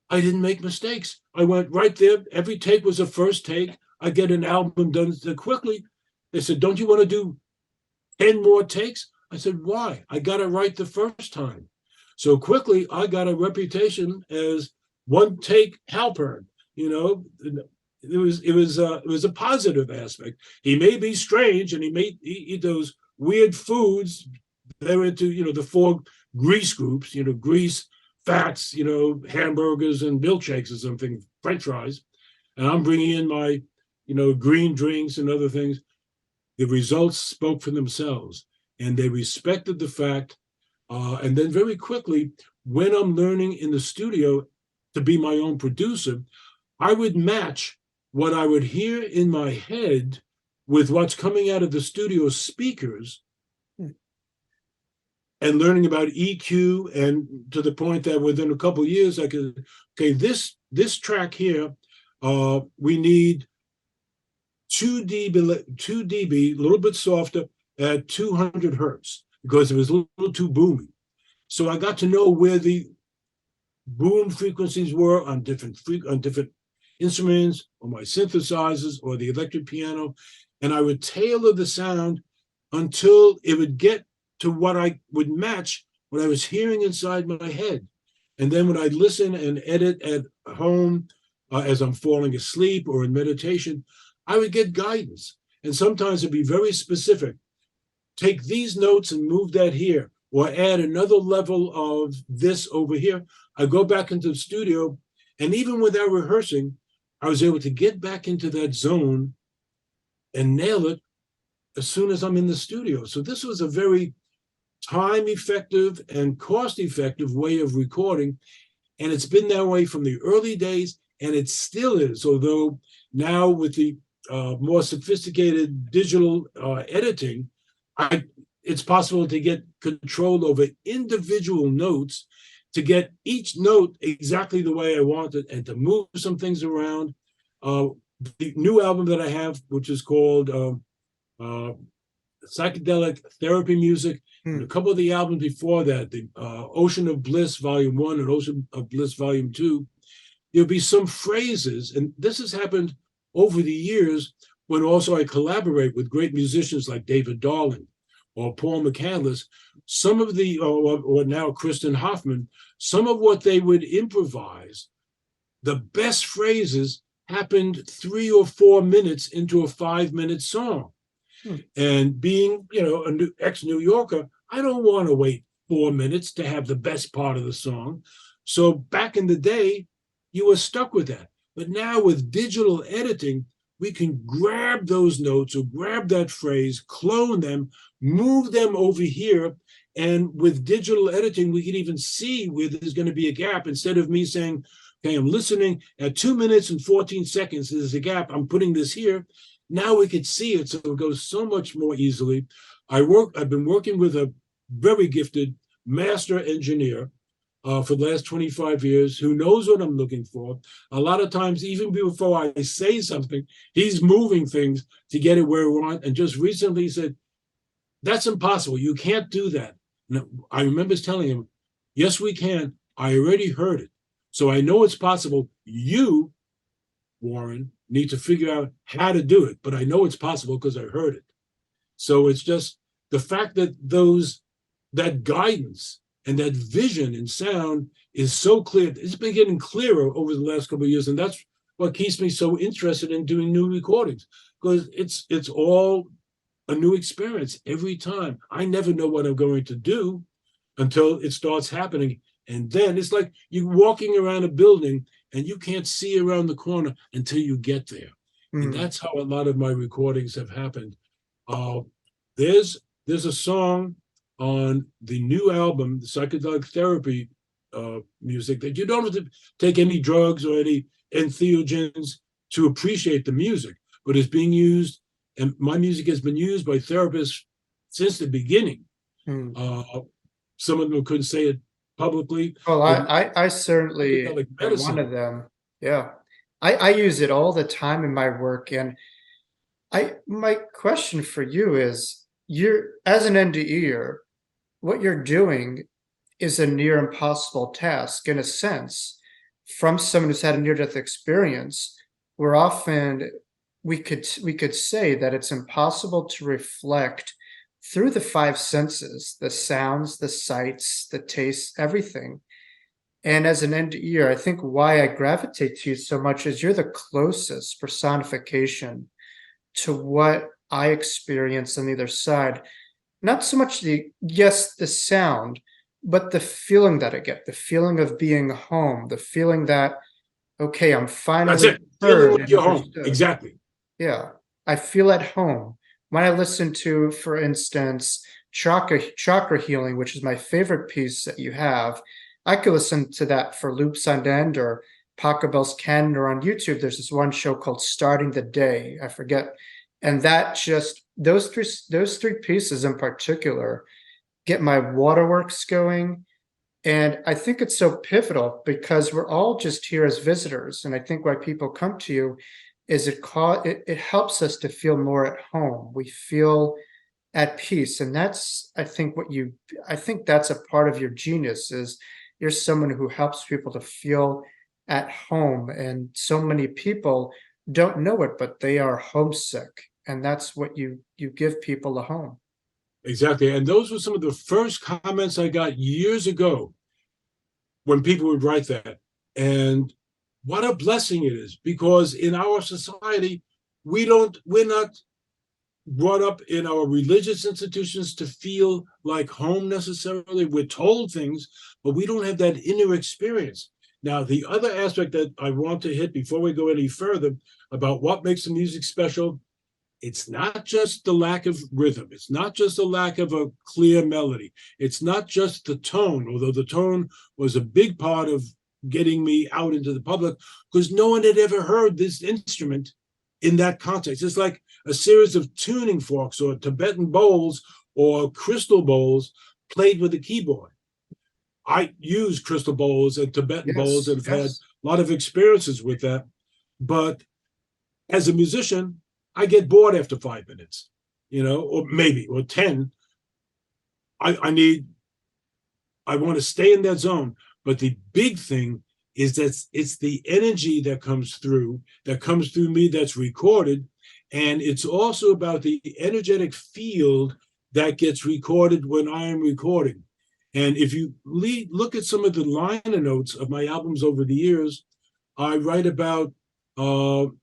Speaker 2: I didn't make mistakes. I went right there. Every take was a first take. I get an album done quickly. They said, don't you want to do 10 more takes? I said, why? I got it right the first time. So quickly, I got a reputation as one take Halpern. It was a positive aspect. He may be strange, and he may eat those weird foods. They're into the 4 grease groups. Grease, fats. Hamburgers and milkshakes or something, French fries. And I'm bringing in my green drinks and other things. The results spoke for themselves, and they respected the fact. And then very quickly, when I'm learning in the studio to be my own producer, I would match what I would hear in my head with what's coming out of the studio speakers, and learning about EQ, and to the point that within a couple of years, I could, okay, this track here, we need 2 dB, a little bit softer at 200 hertz, because it was a little too boomy. So I got to know where the boom frequencies were on different instruments or my synthesizers or the electric piano, and I would tailor the sound until it would get to what I would match what I was hearing inside my head. And then when I'd listen and edit at home as I'm falling asleep or in meditation, I would get guidance. And sometimes it'd be very specific. Take these notes and move that here, or add another level of this over here. I go back into the studio, and even without rehearsing, I was able to get back into that zone and nail it as soon as I'm in the studio. So this was a very time-effective and cost-effective way of recording, and it's been that way from the early days, and it still is, although now with the more sophisticated digital editing, it's possible to get control over individual notes, to get each note exactly the way I want it, and to move some things around. The new album that I have, which is called Psychedelic Therapy Music, and a couple of the albums before that, the Ocean of Bliss Volume 1 and Ocean of Bliss Volume 2, there'll be some phrases, and this has happened over the years when also I collaborate with great musicians like David Darling or Paul McCandless. Some of the, or now Kristen Hoffman, some of what they would improvise, the best phrases happened 3 or 4 minutes into a 5-minute song. And being, an ex-New Yorker, I don't want to wait 4 minutes to have the best part of the song. So back in the day, you were stuck with that. But now with digital editing, we can grab those notes or grab that phrase, clone them, move them over here. And with digital editing, we can even see where there's going to be a gap. Instead of me saying, okay, I'm listening at 2 minutes and 14 seconds, there's a gap, I'm putting this here. Now we could see it, so it goes so much more easily. I've been working with a very gifted master engineer for the last 25 years who knows what I'm looking for. A lot of times, even before I say something, he's moving things to get it where we want. And just recently he said, that's impossible. You can't do that. And I remember telling him, yes, we can. I already heard it. So I know it's possible. You, Warren, need to figure out how to do it, but I know it's possible because I heard it. So it's just the fact that that guidance and that vision in sound is so clear. It's been getting clearer over the last couple of years, and that's what keeps me so interested in doing new recordings, because it's all a new experience every time. I never know what I'm going to do until it starts happening, and then it's like you're walking around a building and you can't see around the corner until you get there. And that's how a lot of my recordings have happened. There's a song on the new album, the Psychedelic Therapy music, that you don't have to take any drugs or any entheogens to appreciate the music, but it's being used, and my music has been used by therapists since the beginning. Some of them couldn't say it publicly.
Speaker 1: Well, I certainly am one of them. Yeah. I use it all the time in my work. And my question for you is, as an NDEer, what you're doing is a near impossible task in a sense. From someone who's had a near-death experience, where often we could say that it's impossible to reflect through the 5 senses, the sounds, the sights, the tastes, everything. And as an NDEer, I think why I gravitate to you so much is you're the closest personification to what I experience on the other side. Not so much the sound, but the feeling that I get, the feeling of being home, the feeling that, okay, I'm finally
Speaker 2: That's it. Feeling like you're home. Exactly.
Speaker 1: Yeah. I feel at home. When I listen to, for instance, chakra healing, which is my favorite piece that you have, I could listen to that for loops on end, or Pachelbel's Canon, or on YouTube. There's this one show called Starting the Day. I forget. And that just, those three pieces in particular get my waterworks going. And I think it's so pivotal because we're all just here as visitors. And I think why people come to you is it helps us to feel more at home. We feel at peace. And that's, I think that's a part of your genius, is you're someone who helps people to feel at home, and so many people don't know it, but they are homesick, and that's what you give people, a home.
Speaker 2: Exactly. And those were some of the first comments I got years ago when people would write that. And what a blessing it is, because in our society, we're not brought up in our religious institutions to feel like home necessarily. We're told things, but we don't have that inner experience. Now, the other aspect that I want to hit before we go any further about what makes the music special, it's not just the lack of rhythm. It's not just the lack of a clear melody. It's not just the tone, although the tone was a big part of getting me out into the public, because no one had ever heard this instrument in that context. It's like a series of tuning forks or Tibetan bowls or crystal bowls played with a keyboard. I use crystal bowls and Tibetan bowls and have had a lot of experiences with that. But as a musician, I get bored after 5 minutes, or maybe, or 10. I want to stay in that zone. But the big thing is that it's the energy that comes through me, that's recorded. And it's also about the energetic field that gets recorded when I am recording. And if you look at some of the liner notes of my albums over the years, I write about the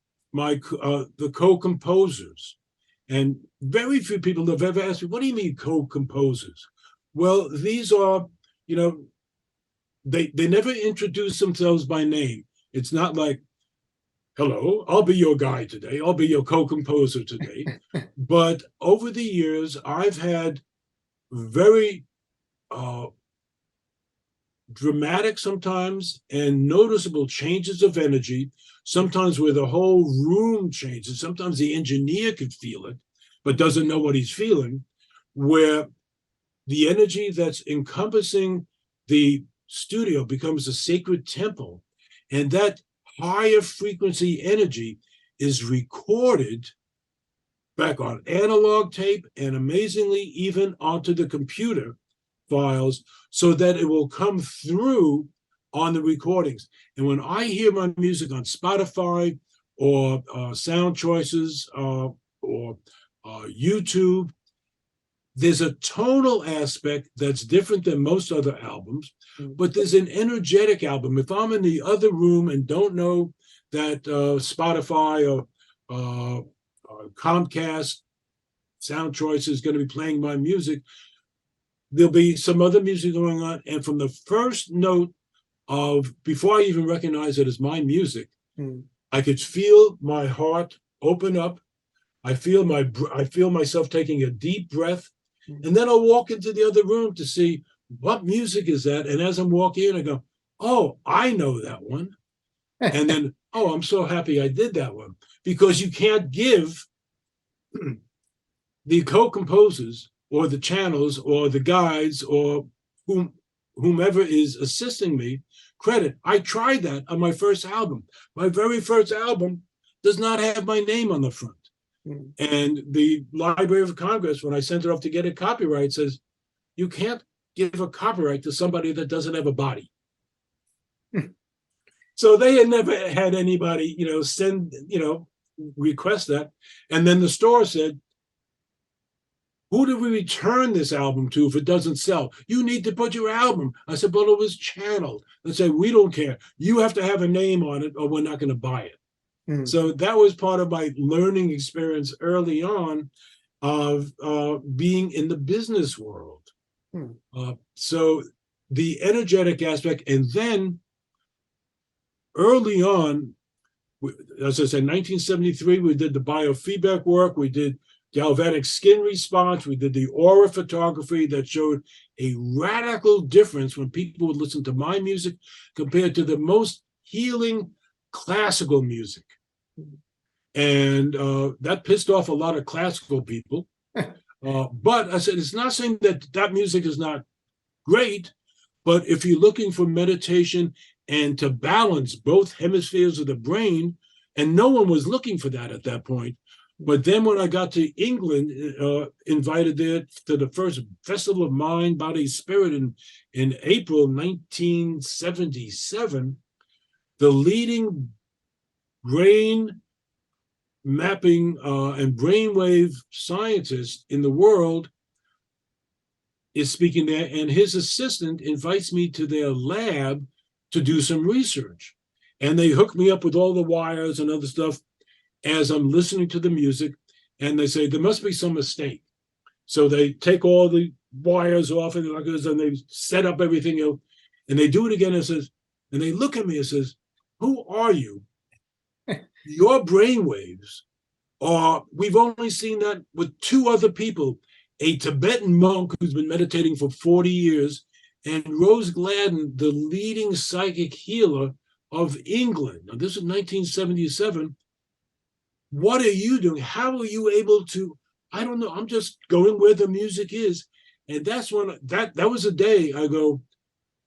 Speaker 2: co-composers. And very few people have ever asked me, what do you mean co-composers? Well, these are, they never introduce themselves by name. It's not like, hello, I'll be your guy today. I'll be your co-composer today. But over the years, I've had very dramatic sometimes and noticeable changes of energy, sometimes where the whole room changes. Sometimes the engineer could feel it, but doesn't know what he's feeling, where the energy that's encompassing the studio becomes a sacred temple. And that higher frequency energy is recorded back on analog tape and amazingly even onto the computer files, so that it will come through on the recordings. And when I hear my music on Spotify or Sound Choices or YouTube, there's a tonal aspect that's different than most other albums, but there's an energetic album. If I'm in the other room and don't know that Spotify or Comcast Sound Choice is going to be playing my music, there'll be some other music going on. And from the first note before I even recognize it as my music, I could feel my heart open up. I feel myself taking a deep breath. And then I'll walk into the other room to see what music is that. And as I'm walking in, I go, oh, I know that one. And then, oh, I'm so happy I did that one. Because you can't give the co-composers or the channels or the guides or whomever is assisting me credit. I tried that on my first album. My very first album does not have my name on the front. And the Library of Congress, when I sent it off to get a copyright, says, you can't give a copyright to somebody that doesn't have a body. So they had never had anybody, request that. And then the store said, who do we return this album to if it doesn't sell? You need to put your album. I said, but it was channeled. They said, we don't care. You have to have a name on it or we're not going to buy it. So that was part of my learning experience early on of being in the business world. So the energetic aspect, and then early on, as I said, 1973, we did the biofeedback work. We did galvanic skin response. We did the aura photography that showed a radical difference when people would listen to my music compared to the most healing classical music. And that pissed off a lot of classical people. But I said, it's not saying that music is not great, but if you're looking for meditation and to balance both hemispheres of the brain, and no one was looking for that at that point. But then when I got to England, invited there to the first Festival of Mind, Body, Spirit in April 1977, the leading brain mapping and brainwave scientist in the world is speaking there, and his assistant invites me to their lab to do some research. And they hook me up with all the wires and other stuff as I'm listening to the music, and they say, there must be some mistake. So they take all the wires off and they set up everything else, and they do it again and says, and they look at me and says, who are you? Your brainwaves are, we've only seen that with two other people, a Tibetan monk who's been meditating for 40 years, and Rose Gladden, the leading psychic healer of England. Now, this is 1977. What are you doing? How are you able to? I don't know. I'm just going where the music is. And that's when that was a day I go,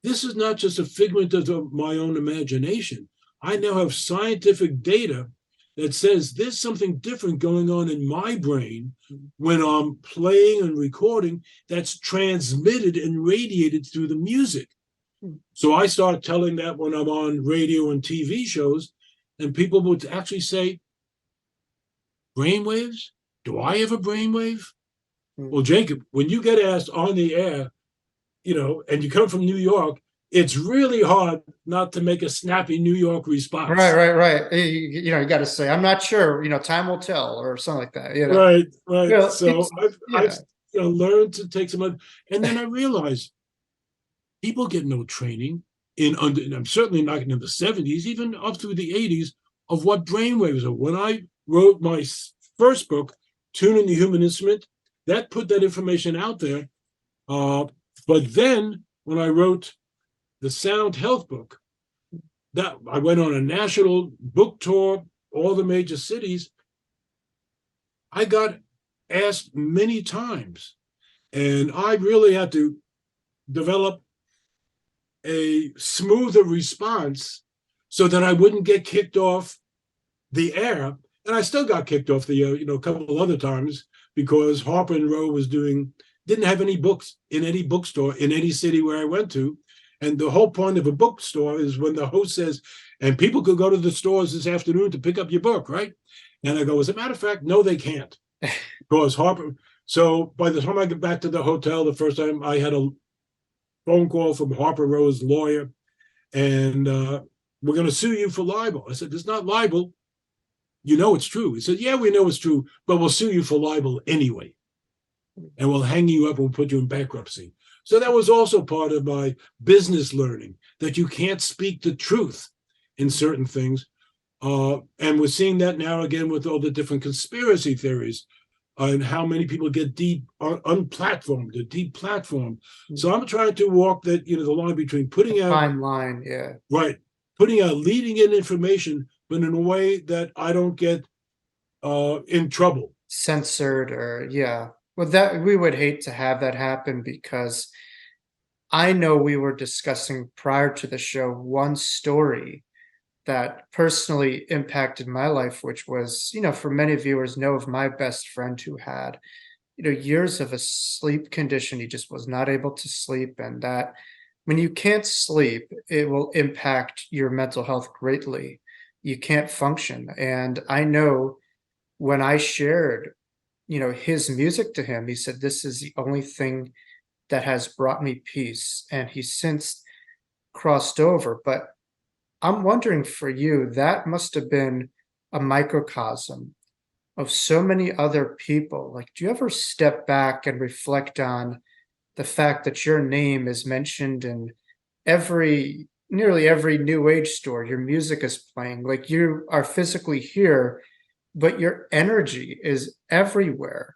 Speaker 2: this is not just a figment of my own imagination. I now have scientific data that says there's something different going on in my brain when I'm playing and recording that's transmitted and radiated through the music. So I start telling that when I'm on radio and TV shows, and people would actually say, brainwaves? Do I have a brainwave? Well, Jacob, when you get asked on the air, and you come from New York, it's really hard not to make a snappy New York response.
Speaker 1: Right. You got to say, I'm not sure, time will tell, or something like that.
Speaker 2: Right. So I've learned to take some, and then I realized people get no training and I'm certainly not in the 70s, even up through the 80s, of what brainwaves are. When I wrote my first book, Tuning the Human Instrument, that put that information out there. But then when I wrote the Sound Health book, that I went on a national book tour, all the major cities. I got asked many times, and I really had to develop a smoother response so that I wouldn't get kicked off the air. And I still got kicked off the air, a couple other times, because Harper and Row didn't have any books in any bookstore in any city where I went to. And the whole point of a bookstore is when the host says, and people could go to the stores this afternoon to pick up your book, right? And I go, as a matter of fact, no, they can't. Because Harper, so by the time I get back to the hotel, the first time I had a phone call from Harper Row's lawyer, and we're going to sue you for libel. I said, it's not libel. You know it's true. He said, yeah, we know it's true, but we'll sue you for libel anyway. And we'll hang you up and we'll put you in bankruptcy. So that was also part of my business learning, that you can't speak the truth in certain things. And we're seeing that now again with all the different conspiracy theories and how many people get unplatformed, deplatformed. So I'm trying to walk that, the line between putting out
Speaker 1: fine line, yeah.
Speaker 2: Right. Putting out leading in information, but in a way that I don't get in trouble.
Speaker 1: Censored or, yeah. Well, that we would hate to have that happen, because I know we were discussing prior to the show one story that personally impacted my life, which was, for many viewers know of my best friend who had, years of a sleep condition. He just was not able to sleep. And that when you can't sleep, it will impact your mental health greatly. You can't function. And I know when I shared, his music to him, he said, this is the only thing that has brought me peace. And he's since crossed over. But I'm wondering for you, that must have been a microcosm of so many other people. Like, do you ever step back and reflect on the fact that your name is mentioned in nearly every new age store? Your music is playing, like you are physically here, but your energy is everywhere.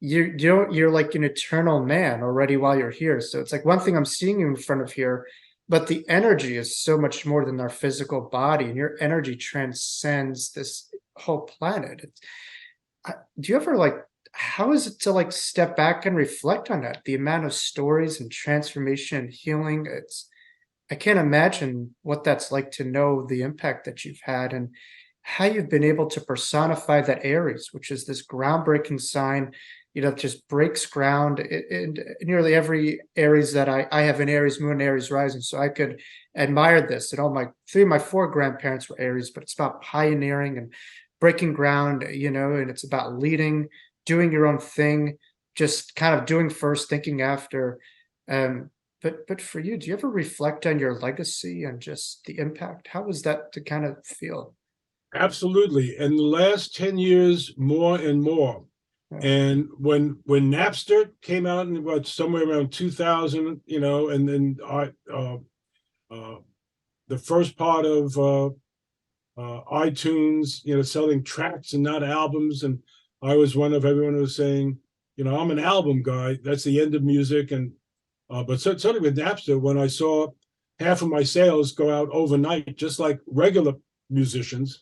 Speaker 1: You're like an eternal man already while you're here. So it's like one thing I'm seeing you in front of here, but the energy is so much more than our physical body, and your energy transcends this whole planet. Do you ever how is it to step back and reflect on that? The amount of stories and transformation and healing. I can't imagine what that's like to know the impact that you've had and how you've been able to personify that Aries, which is this groundbreaking sign. just breaks ground in nearly every Aries that I have an Aries moon, Aries rising. So I could admire this. And all my three of my four grandparents were Aries, but it's about pioneering and breaking ground, and it's about leading, doing your own thing, just kind of doing first, thinking after. But for you, do you ever reflect on your legacy and just the impact? How was that to kind of feel?
Speaker 2: Absolutely. And the last 10 years, more and more.
Speaker 1: Yeah.
Speaker 2: And when Napster came out in what somewhere around 2000, and then the first part of iTunes, selling tracks and not albums. And I was one of everyone who was saying, I'm an album guy. That's the end of music. And but certainly with Napster, when I saw half of my sales go out overnight, just like regular musicians,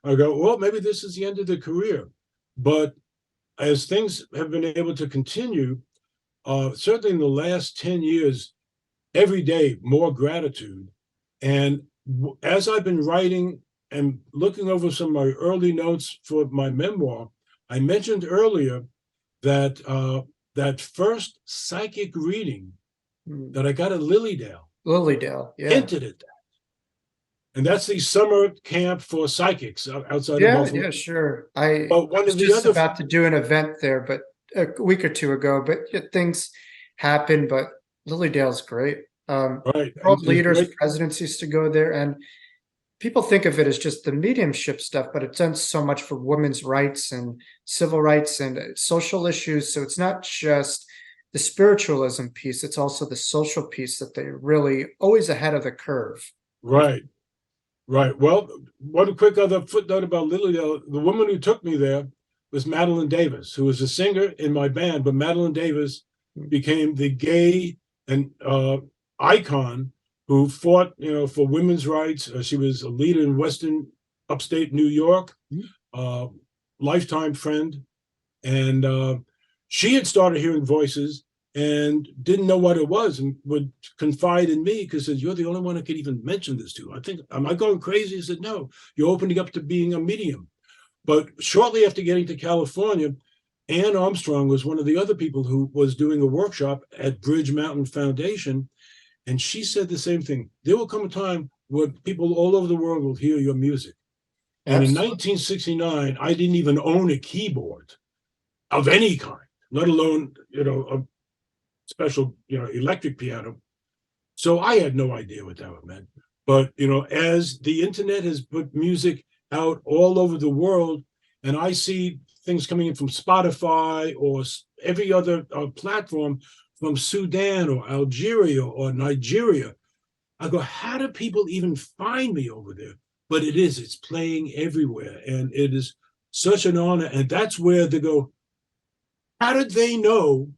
Speaker 2: I go, well, maybe this is the end of the career. But as things have been able to continue, certainly in the last 10 years, every day, more gratitude. And as I've been writing and looking over some of my early notes for my memoir, I mentioned earlier that that first psychic reading that I got at
Speaker 1: Lilydale, yeah.
Speaker 2: hinted at that. And that's the summer camp for psychics outside of Buffalo.
Speaker 1: Yeah, sure. I
Speaker 2: But one
Speaker 1: was
Speaker 2: of the
Speaker 1: just
Speaker 2: other
Speaker 1: about to do an event there, but a week or two ago, but things happen, but Lilydale's great.
Speaker 2: right
Speaker 1: World
Speaker 2: and
Speaker 1: leaders,
Speaker 2: great,
Speaker 1: presidents used to go there, and people think of it as just the mediumship stuff, but it's done so much for women's rights and civil rights and social issues. So it's not just the spiritualism piece, it's also the social piece that they're really always ahead of the curve.
Speaker 2: right. Right. Well, one quick other footnote about Lilydale. The woman who took me there was Madeline Davis, who was a singer in my band, but Madeline Davis became the gay and icon who fought, for women's rights. She was a leader in Western upstate New York, lifetime friend. And she had started hearing voices and didn't know what it was and would confide in me because says, you're the only one I could even mention this to. I think, am I going crazy? I said, no, you're opening up to being a medium. But shortly after getting to California, Ann Armstrong was one of the other people who was doing a workshop at Bridge Mountain Foundation. And she said the same thing. There will come a time where people all over the world will hear your music. And in 1969, I didn't even own a keyboard of any kind, let alone, a special, electric piano. So I had no idea what that meant. But, as the internet has put music out all over the world, and I see things coming in from Spotify or every other platform from Sudan or Algeria or Nigeria, I go, how do people even find me over there? But it's playing everywhere. And it is such an honor. And that's where they go, how did they know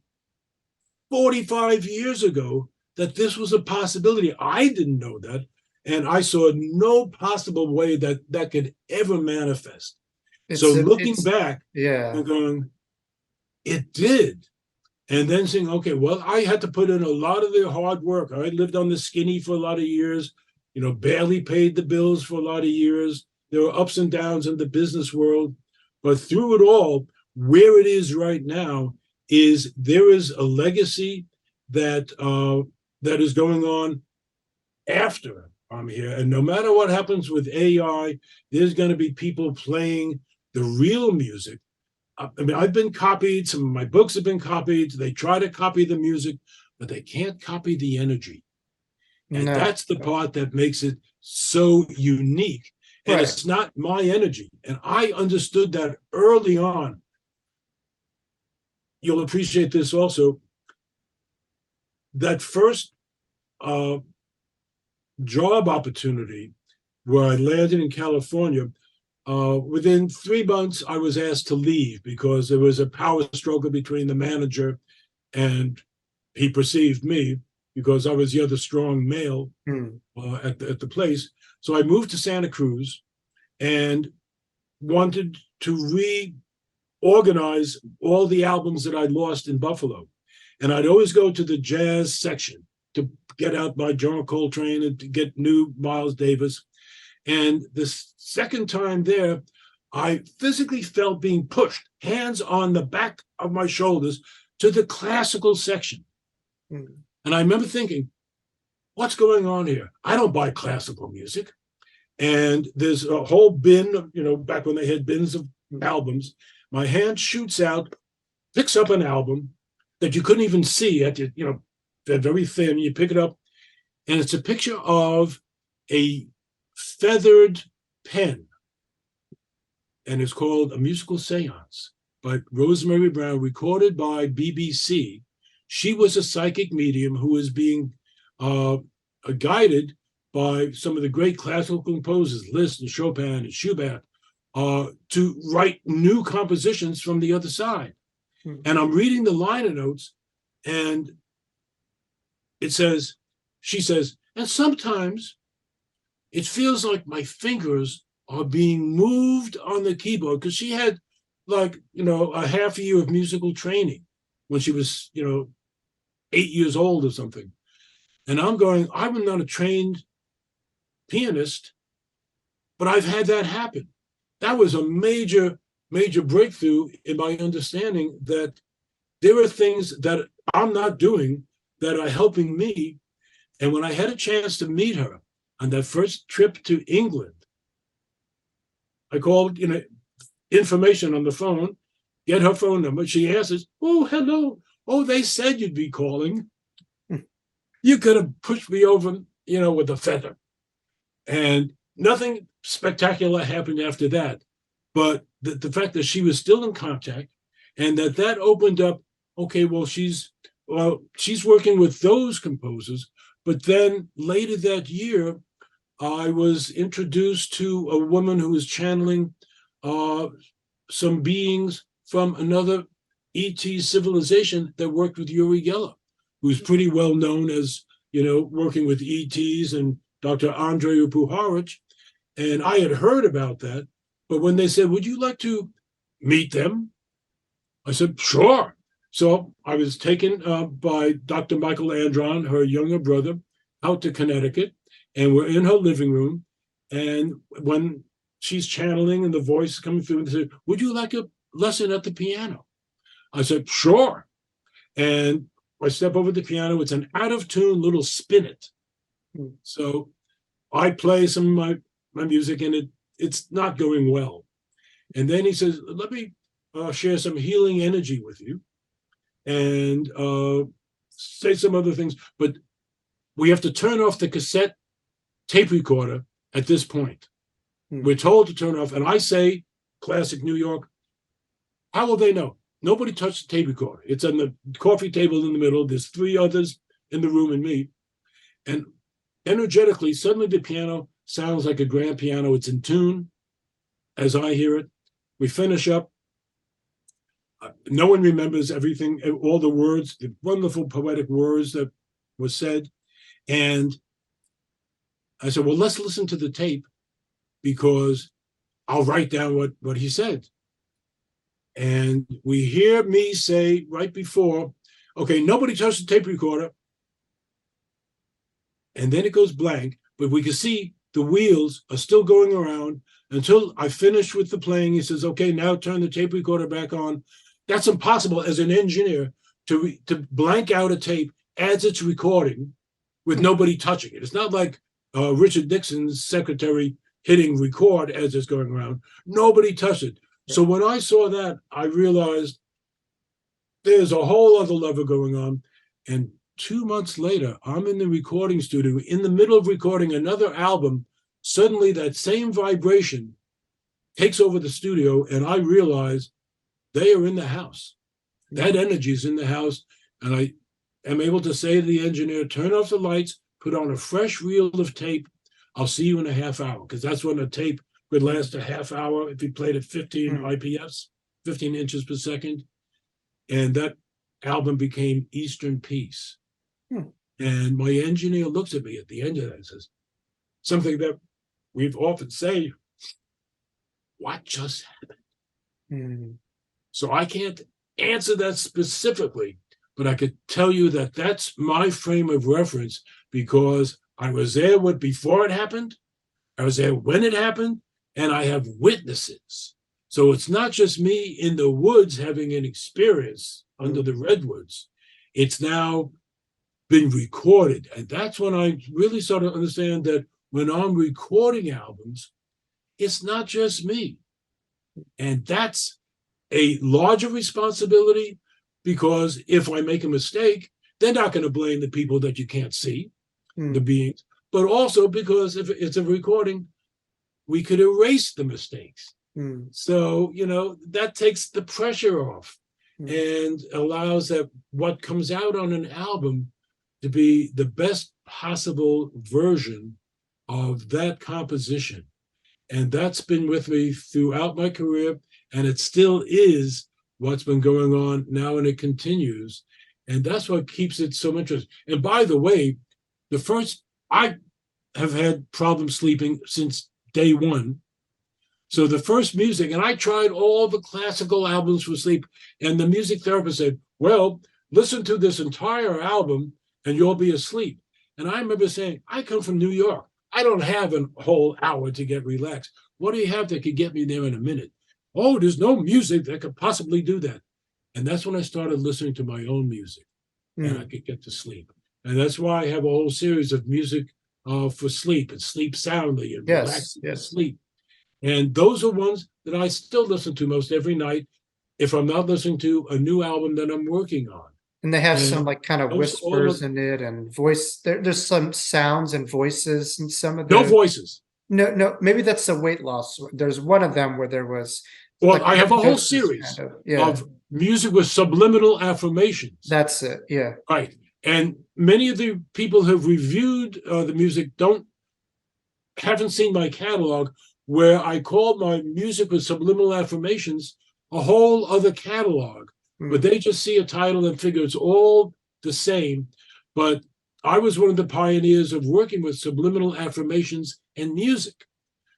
Speaker 2: 45 years ago that this was a possibility? I didn't know that. And I saw no possible way that could ever manifest. So looking back and going, it did. And then saying, okay, well, I had to put in a lot of the hard work. I lived on the skinny for a lot of years, barely paid the bills for a lot of years. There were ups and downs in the business world. But through it all, where it is right now is there is a legacy that that is going on after I'm here. And no matter what happens with AI, there's going to be people playing the real music. I mean, I've been copied. Some of my books have been copied. They try to copy the music, but they can't copy the energy. And that's the part that makes it so unique. And it's not my energy. And I understood that early on. You'll appreciate this also. That first job opportunity where I landed in California, within 3 months, I was asked to leave because there was a power struggle between the manager and he perceived me because I was the other strong male at the place. So I moved to Santa Cruz and wanted to reorganize all the albums that I'd lost in Buffalo. And I'd always go to the jazz section to get out my John Coltrane and to get new Miles Davis. And the second time there, I physically felt being pushed, hands on the back of my shoulders, to the classical section.
Speaker 1: Mm.
Speaker 2: And I remember thinking, what's going on here? I don't buy classical music. And there's a whole bin, back when they had bins of albums. My hand shoots out, picks up an album that you couldn't even see they're very thin. You pick it up, and it's a picture of a feathered pen. And it's called A Musical Seance by Rosemary Brown, recorded by BBC. She was a psychic medium who was being guided by some of the great classical composers, Liszt and Chopin and Schubert, to write new compositions from the other side. Mm-hmm. And I'm reading the liner notes, and she says, and sometimes it feels like my fingers are being moved on the keyboard, because she had a half a year of musical training when she was 8 years old or something. And I'm not a trained pianist, but I've had that happen. That was a major, major breakthrough in my understanding that there are things that I'm not doing that are helping me. And when I had a chance to meet her on that first trip to England, I called, information on the phone, get her phone number. She answers, "Oh, hello. Oh, they said you'd be calling. You could have pushed me over, with a feather." And nothing spectacular happened after that. But the fact that she was still in contact, and that opened up, okay, well, she's working with those composers. But then later that year, I was introduced to a woman who was channeling some beings from another ET civilization that worked with Uri Geller, who's pretty well known as, working with ETs, and Dr. Andrei Puharich. And I had heard about that. But when they said, "Would you like to meet them?" I said, "Sure." So I was taken by Dr. Michael Andron, her younger brother, out to Connecticut. And we're in her living room. And when she's channeling and the voice is coming through, and they said, "Would you like a lesson at the piano?" I said, "Sure." And I step over the piano. It's an out-of-tune little spinet. So I play some of my music, and it's not going well. And then he says, "Let me share some healing energy with you and say some other things. But we have to turn off the cassette tape recorder at this point." We're told to turn off. And I say, classic New York, how will they know? Nobody touched the tape recorder. It's on the coffee table in the middle. There's 3 others in the room and me. And energetically, suddenly the piano sounds like a grand piano. It's in tune as I hear it. We finish up. No one remembers everything, all the words, the wonderful poetic words that were said. And I said, "Well, let's listen to the tape, because I'll write down what he said." And we hear me say right before, "Okay, nobody touched the tape recorder." And then it goes blank, but we can see the wheels are still going around until I finish with the playing. He says, "Okay, now turn the tape recorder back on." That's impossible as an engineer to blank out a tape as it's recording with nobody touching it. It's not like Richard Nixon's secretary hitting record as it's going around. Nobody touched it. So when I saw that, I realized there's a whole other level going on. And 2 months later, I'm in the recording studio, in the middle of recording another album. Suddenly that same vibration takes over the studio, and I realize they are in the house. That energy is in the house. And I am able to say to the engineer, "Turn off the lights, put on a fresh reel of tape. I'll see you in a half hour," because that's when a tape would last a half hour if you played at 15 IPS, 15 inches per second. And that album became Eastern Peace. And my engineer looks at me at the end of that and says, something that we've often say, "What just happened?" So I can't answer that specifically, but I could tell you that that's my frame of reference, because I was there before it happened, I was there when it happened, and I have witnesses So it's not just me in the woods having an experience under the redwoods. It's now been recorded. And that's when I really started to understand that when I'm recording albums, it's not just me. And that's a larger responsibility, because if I make a mistake, they're not going to blame the people that you can't see, the beings, but also because if it's a recording, we could erase the mistakes. So, that takes the pressure off and allows that what comes out on an album to be the best possible version of that composition. And that's been with me throughout my career, and it still is what's been going on now, and it continues. And that's what keeps it so interesting. And by the way, I have had problems sleeping since day one. So the first music, and I tried all the classical albums for sleep, and the music therapist said, well, listen to this entire album and you'll be asleep. And I remember saying, I come from New York. I don't have a whole hour to get relaxed. What do you have that could get me there in a minute? Oh, there's no music that could possibly do that. And that's when I started listening to my own music, and I could get to sleep. And that's why I have a whole series of music for sleep, and sleep soundly, and relax and sleep. And those are ones that I still listen to most every night if I'm not listening to a new album that I'm working on.
Speaker 1: And they have some like kind of whispers in it, and voice. There's some sounds and voices in some of the.
Speaker 2: No voices.
Speaker 1: No. Maybe that's the weight loss. There's one of them where there was.
Speaker 2: Well, I have a whole series of music with subliminal affirmations.
Speaker 1: That's it. Yeah.
Speaker 2: Right. And many of the people who have reviewed the music haven't seen my catalog, where I called my music with subliminal affirmations a whole other catalog. But they just see a title and figure it's all the same. But I was one of the pioneers of working with subliminal affirmations and music.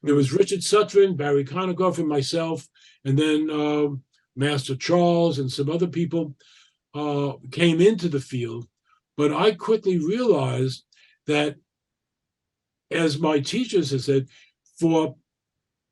Speaker 2: There was Richard Sutphin, Barry Connicoff, and myself, and then Master Charles and some other people came into the field. But I quickly realized that, as my teachers have said, for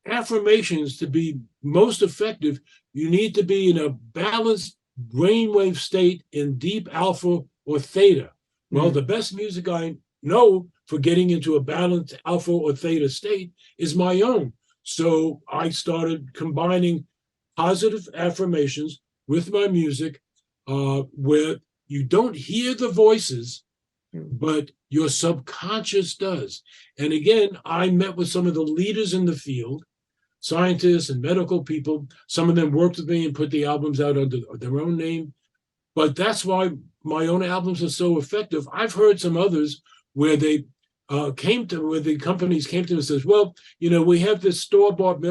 Speaker 2: affirmations to be most effective, you need to be in a balanced brainwave state in deep alpha or theta. Well, the best music I know for getting into a balanced alpha or theta state is my own. So I started combining positive affirmations with my music, where you don't hear the voices, but your subconscious does. And again, I met with some of the leaders in the field, scientists and medical people. Some of them worked with me and put the albums out under their own name. But that's why my own albums are so effective. I've heard some others where they where the companies came to me and says, well, we have this store-bought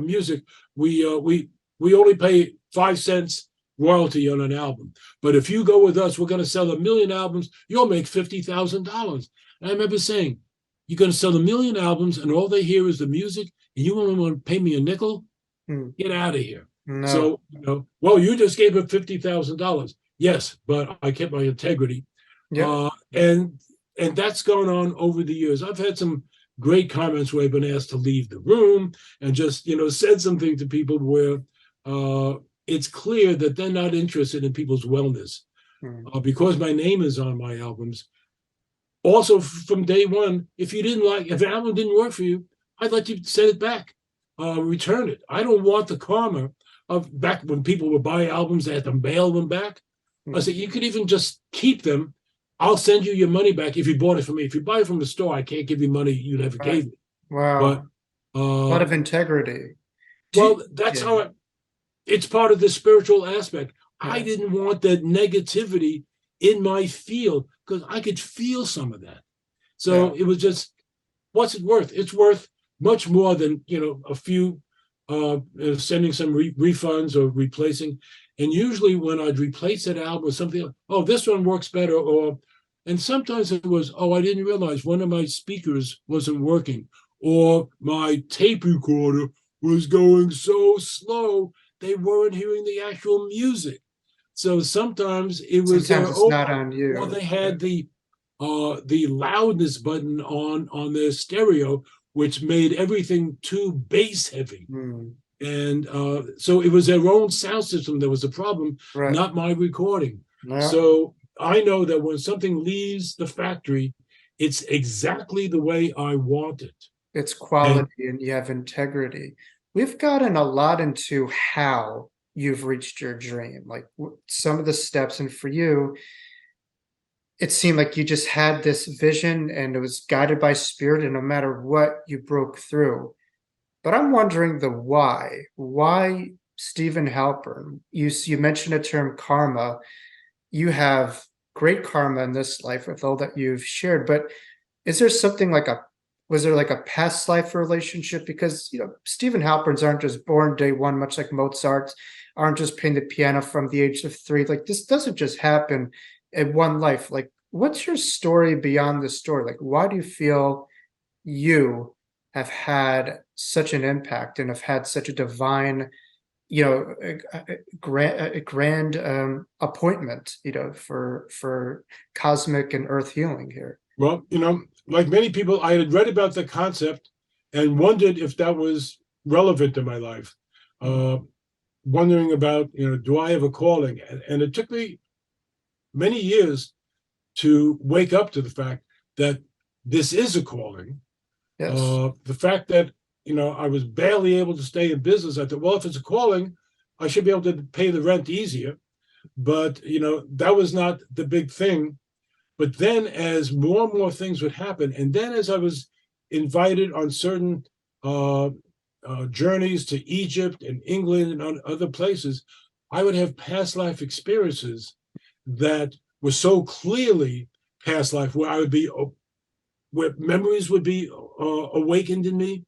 Speaker 2: music. We only pay 5 cents royalty on an album. But if you go with us, we're going to sell 1 million albums. You'll make $50,000. And I remember saying, you're going to sell 1 million albums and all they hear is the music, and you only want to pay me a nickel? Get out of here. No. So, well, you just gave it $50,000. Yes, but I kept my integrity. Yeah. And that's gone on over the years. I've had some great comments where I've been asked to leave the room and just, said something to people where it's clear that they're not interested in people's wellness because my name is on my albums. Also, from day one, if an album didn't work for you, I'd let you send it back, return it. I don't want the karma of back when people would buy albums, they had to mail them back. I said, you could even just keep them. I'll send you your money back if you bought it from me. If you buy it from the store, I can't give you money you never gave me.
Speaker 1: Wow. But, a lot of integrity.
Speaker 2: Well, that's how it's part of the spiritual aspect. Yeah. I didn't want that negativity in my field because I could feel some of that. So it was just, what's it worth? It's worth much more than, a few sending some refunds or replacing. And usually when I'd replace that album with something else, oh, this one works better. And sometimes it was, oh, I didn't realize one of my speakers wasn't working, or my tape recorder was going so slow, they weren't hearing the actual music. So sometimes it was
Speaker 1: it's not on you.
Speaker 2: Or they had the loudness button on their stereo, which made everything too bass heavy. And so it was their own sound system that was the problem,
Speaker 1: Right.
Speaker 2: not my recording.
Speaker 1: Yeah.
Speaker 2: So I know that when something leaves the factory, it's exactly the way I want it.
Speaker 1: It's quality and you have integrity. We've gotten a lot into how you've reached your dream, like some of the steps. And for you, it seemed like you just had this vision and it was guided by spirit, and no matter what, you broke through. But I'm wondering the why. Why Stephen Halpern? You mentioned a term karma. You have great karma in this life with all that you've shared, but is there something like was there like a past life relationship? Because Stephen Halperns aren't just born day one, much like Mozart's, aren't just playing the piano from the age of 3. Like this doesn't just happen in one life. Like, what's your story beyond the story? Like, why do you feel you have had such an impact and have had such a divine, a grand appointment, for cosmic and earth healing here?
Speaker 2: Well, like many people, I had read about the concept and wondered if that was relevant to my life. Wondering about, do I have a calling? And it took me many years to wake up to the fact that this is a calling.
Speaker 1: Yes.
Speaker 2: The fact that, I was barely able to stay in business, I thought, well, if it's a calling, I should be able to pay the rent easier. But, that was not the big thing. But then as more and more things would happen, and then as I was invited on certain journeys to Egypt and England and on other places, I would have past life experiences that were so clearly past life, where I would be, where memories would be awakened in me.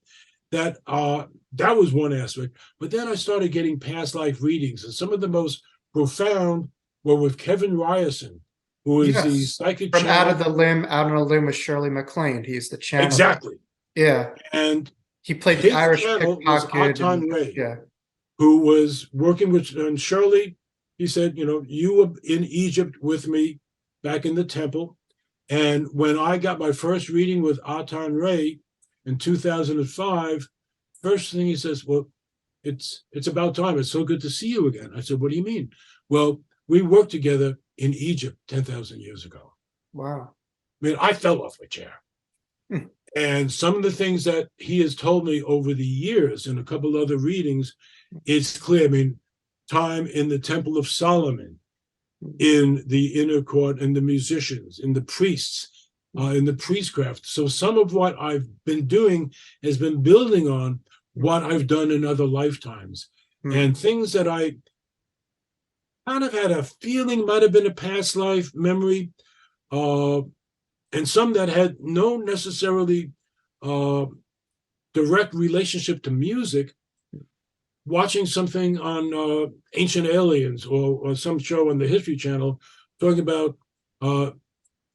Speaker 2: That was one aspect. But then I started getting past life readings, and some of the most profound were with Kevin Ryerson, who is the psychic
Speaker 1: from
Speaker 2: channel.
Speaker 1: Out on a Limb with Shirley MacLaine. He's the channel.
Speaker 2: Exactly.
Speaker 1: Yeah.
Speaker 2: And
Speaker 1: he played the Irish
Speaker 2: pickpocket.
Speaker 1: Yeah.
Speaker 2: Who was working with Shirley. He said, you were in Egypt with me back in the temple. And when I got my first reading with Atan Ray in 2005, first thing he says, well, it's about time. It's so good to see you again. I said, what do you mean? Well, we worked together in Egypt 10,000 years ago.
Speaker 1: Wow.
Speaker 2: I mean, I fell off my chair. And some of the things that he has told me over the years in a couple other readings, it's clear. I mean, time in the Temple of Solomon, in the inner court, and the musicians, in the priests, in the priestcraft. So some of what I've been doing has been building on what I've done in other lifetimes. And things that I kind of had a feeling might have been a past life memory, and some that had no necessarily direct relationship to music. Watching something on Ancient Aliens or some show on the History Channel talking about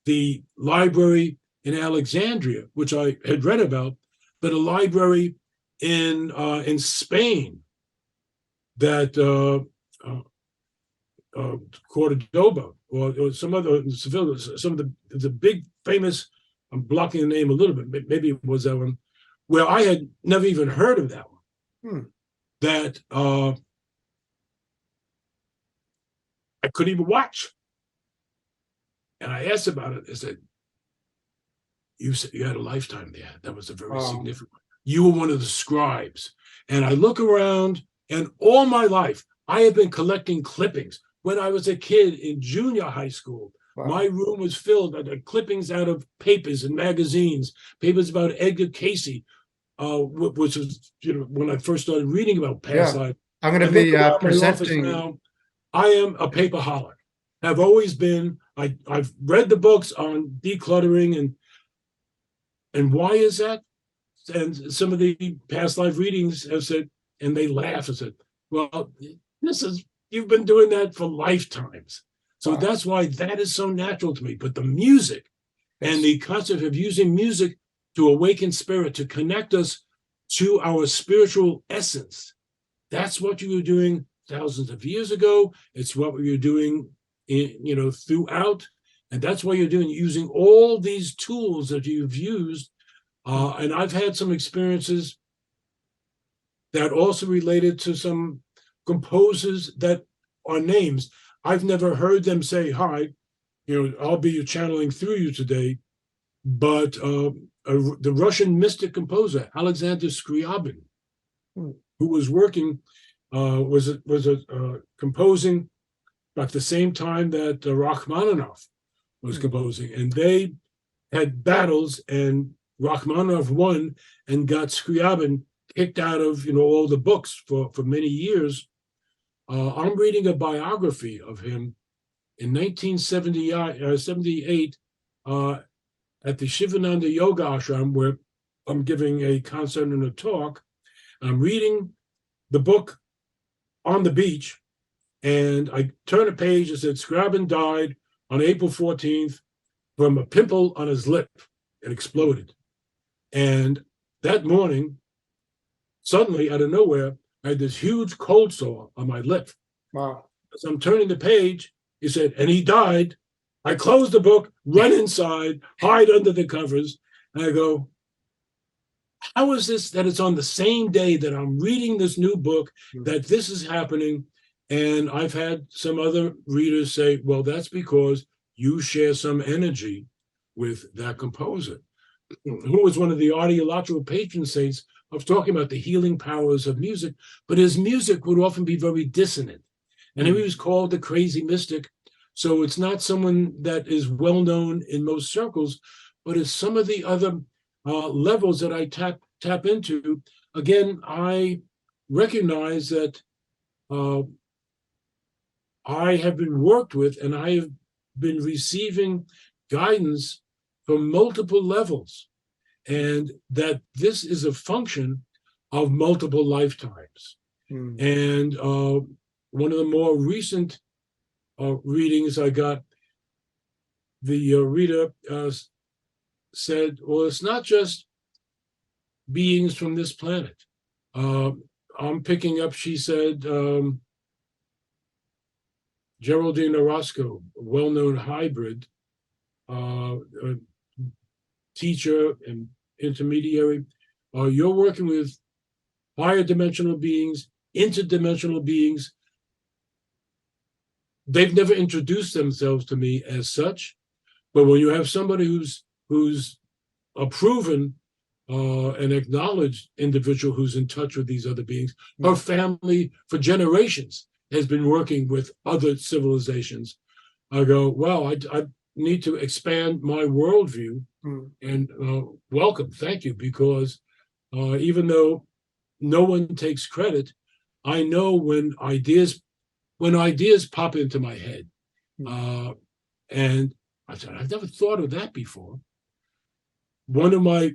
Speaker 2: the library in Alexandria, which I had read about, but a library in Spain that Cordoba or some other Seville, some of the big famous, I'm blocking the name a little bit, maybe it was that one, where I had never even heard of that one. That I couldn't even watch. And I asked about it. I said, you said you had a lifetime there. That was a very significant one. You were one of the scribes. And I look around, and all my life, I have been collecting clippings. When I was a kid in junior high school, my room was filled with clippings out of papers and magazines, papers about Edgar Cayce, which was, when I first started reading about past life.
Speaker 1: I'm going to be presenting.
Speaker 2: Now, I am a paperholic. Have always been. I've read the books on decluttering and why is that? And some of the past life readings have said, and they laugh and said, well, you've been doing that for lifetimes. So that's why that is so natural to me. But the music and the concept of using music to awaken spirit, to connect us to our spiritual essence. That's what you were doing thousands of years ago. It's what we were doing, throughout. And that's what you're doing, using all these tools that you've used. And I've had some experiences that also related to some composers that are names. I've never heard them say, hi, I'll be channeling through you today. But the Russian mystic composer, Alexander Scriabin, who was working, was composing at the same time that Rachmaninoff was composing. And they had battles, and Rachmaninoff won and got Scriabin kicked out of all the books for many years. I'm reading a biography of him in 1978 at the Shivananda Yoga Ashram, where I'm giving a concert and a talk. I'm reading the book on the beach, and I turn a page that said Scriabin died on April 14th from a pimple on his lip. It exploded. And that morning, suddenly, out of nowhere, I had this huge cold sore on my lip.
Speaker 1: Wow.
Speaker 2: As I'm turning the page, he said, and he died. I close the book, run inside, hide under the covers, and I go, how is this that it's on the same day that I'm reading this new book, that this is happening? And I've had some other readers say, well, that's because you share some energy with that composer, who was one of the audiological patron saints of talking about the healing powers of music, but his music would often be very dissonant. And he was called the crazy mystic. So it's not someone that is well known in most circles, but it's some of the other levels that I tap into. Again, I recognize that I have been worked with, and I have been receiving guidance from multiple levels, and that this is a function of multiple lifetimes. And one of the more recent readings I got, the reader said, well, it's not just beings from this planet. I'm picking up, she said, Geraldine Orozco, a well-known hybrid, teacher and intermediary. You're working with higher dimensional beings, interdimensional beings. They've never introduced themselves to me as such, but when you have somebody who's a proven an acknowledged individual who's in touch with these other beings, her family for generations has been working with other civilizations. I go, well, I need to expand my worldview, and welcome, thank you, because even though no one takes credit, I know when ideas pop into my head, and I said, I've never thought of that before. One of my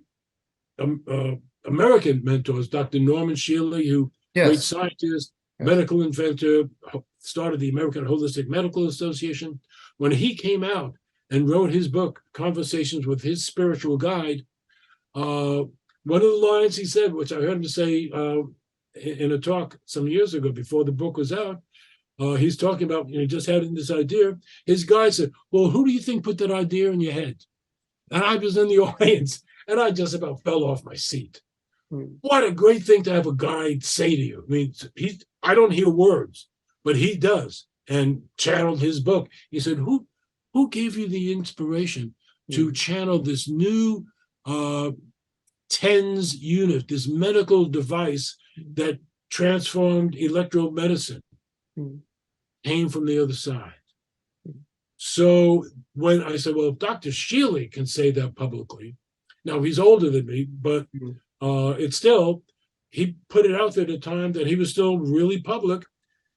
Speaker 2: American mentors, Dr. Norman Shealy, who great scientist, medical inventor, started the American Holistic Medical Association. When he came out and wrote his book, Conversations with His Spiritual Guide, one of the lines he said, which I heard him say in a talk some years ago before the book was out, he's talking about, he just had this idea. His guide said, well, who do you think put that idea in your head? And I was in the audience, and I just about fell off my seat. What a great thing to have a guide say to you. I mean, I don't hear words, but he does, and channeled his book. He said, who gave you the inspiration to channel this new TENS unit, this medical device that transformed electromedicine? Came from the other side. So when I said, well, if Dr. Shealy can say that publicly, now he's older than me, but it's still, he put it out there at a time that he was still really public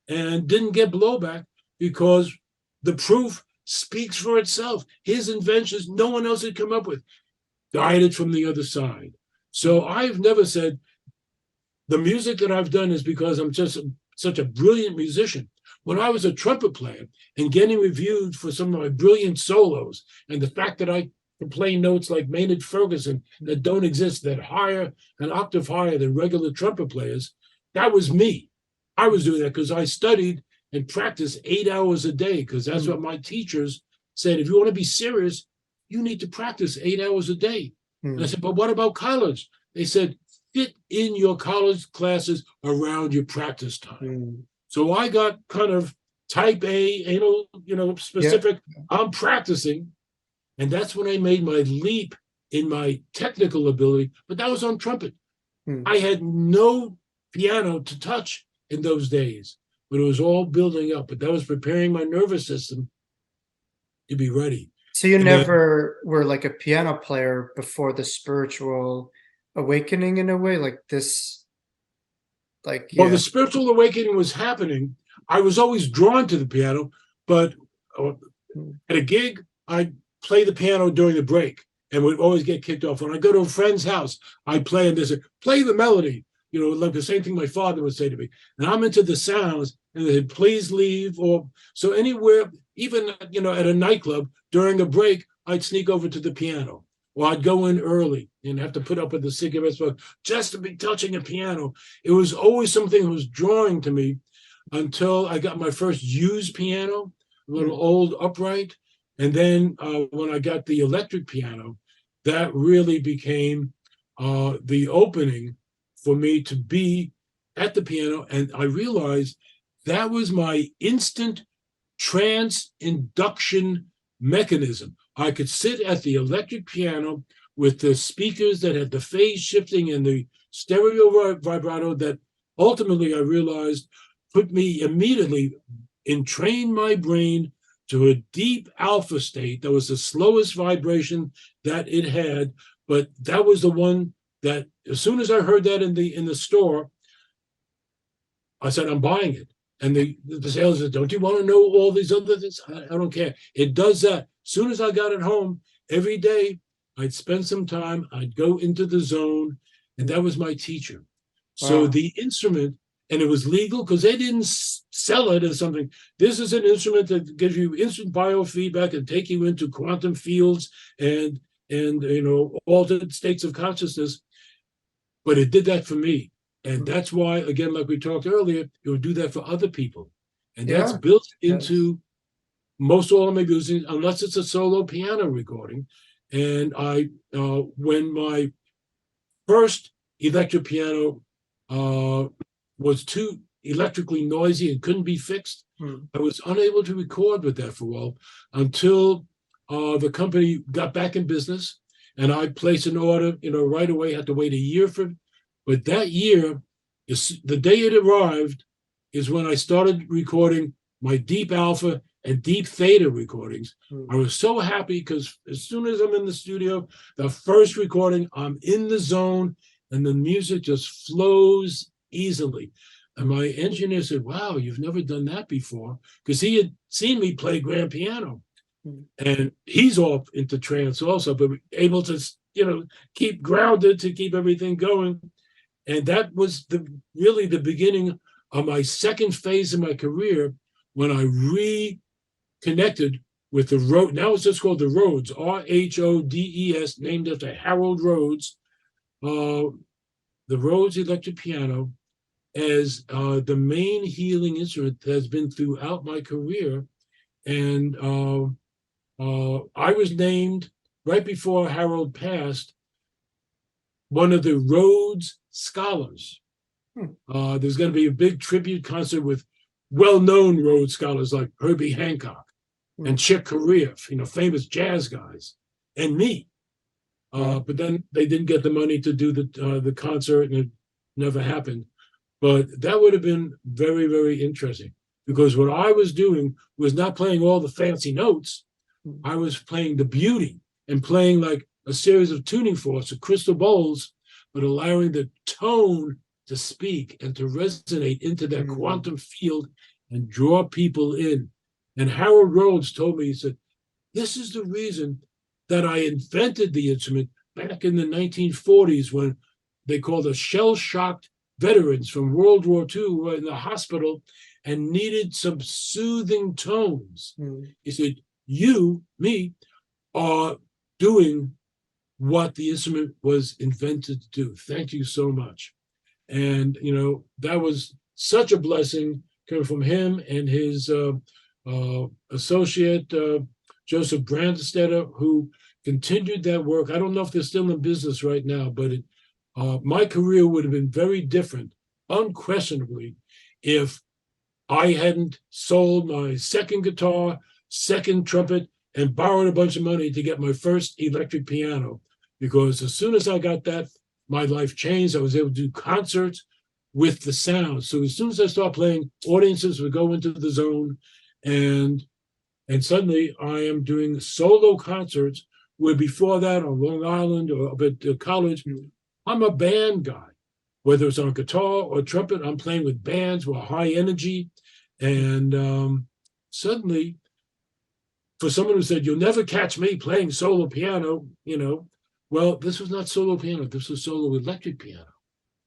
Speaker 2: and didn't get blowback because the proof speaks for itself. His inventions, no one else had come up with, guided from the other side. So I've never said the music that I've done is because I'm just such a brilliant musician. When I was a trumpet player and getting reviewed for some of my brilliant solos, and the fact that I can play notes like Maynard Ferguson that don't exist, that higher, an octave higher than regular trumpet players, that was me. I was doing that because I studied and practiced 8 hours a day, because that's what my teachers said. If you want to be serious, you need to practice 8 hours a day. And I said, but what about college? They said, fit in your college classes around your practice time.
Speaker 1: Mm.
Speaker 2: So I got kind of type A, specific. Yeah. I'm practicing, and that's when I made my leap in my technical ability. But that was on trumpet. Mm. I had no piano to touch in those days, but it was all building up. But that was preparing my nervous system to be ready.
Speaker 1: So you never were like a piano player before the spiritual awakening in a way, like this, like, yeah.
Speaker 2: Well, the spiritual awakening was happening. I was always drawn to the piano, but at a gig, I'd play the piano during the break and would always get kicked off. When I go to a friend's house, I'd play and they say, play the melody, like the same thing my father would say to me. And I'm into the sounds and they said, please leave. Or so anywhere, even, at a nightclub during a break, I'd sneak over to the piano. Or I'd go in early and have to put up with the cigarette smoke just to be touching a piano. It was always something that was drawing to me until I got my first used piano, a little old upright. And then when I got the electric piano, that really became the opening for me to be at the piano. And I realized that was my instant trance induction mechanism. I could sit at the electric piano with the speakers that had the phase shifting and the stereo vibrato that ultimately I realized put me immediately, entrained my brain to a deep alpha state. That was the slowest vibration that it had, but that was the one that as soon as I heard that in the store, I said, I'm buying it. And the salesman said, don't you want to know all these other things? I don't care. It does that. As soon as I got it home, every day I'd spend some time, I'd go into the zone, and that was my teacher. Wow. So the instrument, and it was legal because they didn't sell it as something. This is an instrument that gives you instant biofeedback and take you into quantum fields and altered states of consciousness. But it did that for me. And that's why, again, like we talked earlier, it would do that for other people. And that's built into most all of my music, unless it's a solo piano recording. And when my first electric piano was too electrically noisy and couldn't be fixed, I was unable to record with that for a while until the company got back in business. And I placed an order, right away, had to wait a year for it. But that year, the day it arrived, is when I started recording my deep alpha and deep theta recordings. I was so happy because as soon as I'm in the studio, the first recording, I'm in the zone and the music just flows easily. And my engineer said, wow, you've never done that before, because he had seen me play grand piano. And he's off into trance also, but able to, keep grounded to keep everything going. And that was really the beginning of my second phase of my career when I reconnected with the Rhodes. Now it's just called the Rhodes, Rhodes, named after Harold Rhodes, the Rhodes electric piano, as the main healing instrument that has been throughout my career. And I was named, right before Harold passed, one of the Rhodes Scholars. There's going to be a big tribute concert with well-known Rhodes Scholars like Herbie Hancock and Chick Corea, famous jazz guys, and me. But then they didn't get the money to do the concert, and it never happened. But that would have been very, very interesting, because what I was doing was not playing all the fancy notes. I was playing the beauty and playing like a series of tuning forks or crystal bowls, but allowing the tone to speak and to resonate into that quantum field and draw people in. And Harold Rhodes told me, he said, this is the reason that I invented the instrument back in the 1940s, when they called us shell-shocked veterans from World War II who were in the hospital and needed some soothing tones. He said, me, are doing what the instrument was invented to do. Thank you so much. And, that was such a blessing coming from him and his associate, Joseph Brandstetter, who continued that work. I don't know if they're still in business right now, but my career would have been very different, unquestionably, if I hadn't sold my second guitar, second trumpet, and borrowed a bunch of money to get my first electric piano. Because as soon as I got that, my life changed. I was able to do concerts with the sound. So as soon as I started playing, audiences would go into the zone, and suddenly I am doing solo concerts where before that on Long Island or up at college, I'm a band guy. Whether it's on guitar or trumpet, I'm playing with bands with high energy. And suddenly, for someone who said, you'll never catch me playing solo piano, well, this was not solo piano, this was solo electric piano.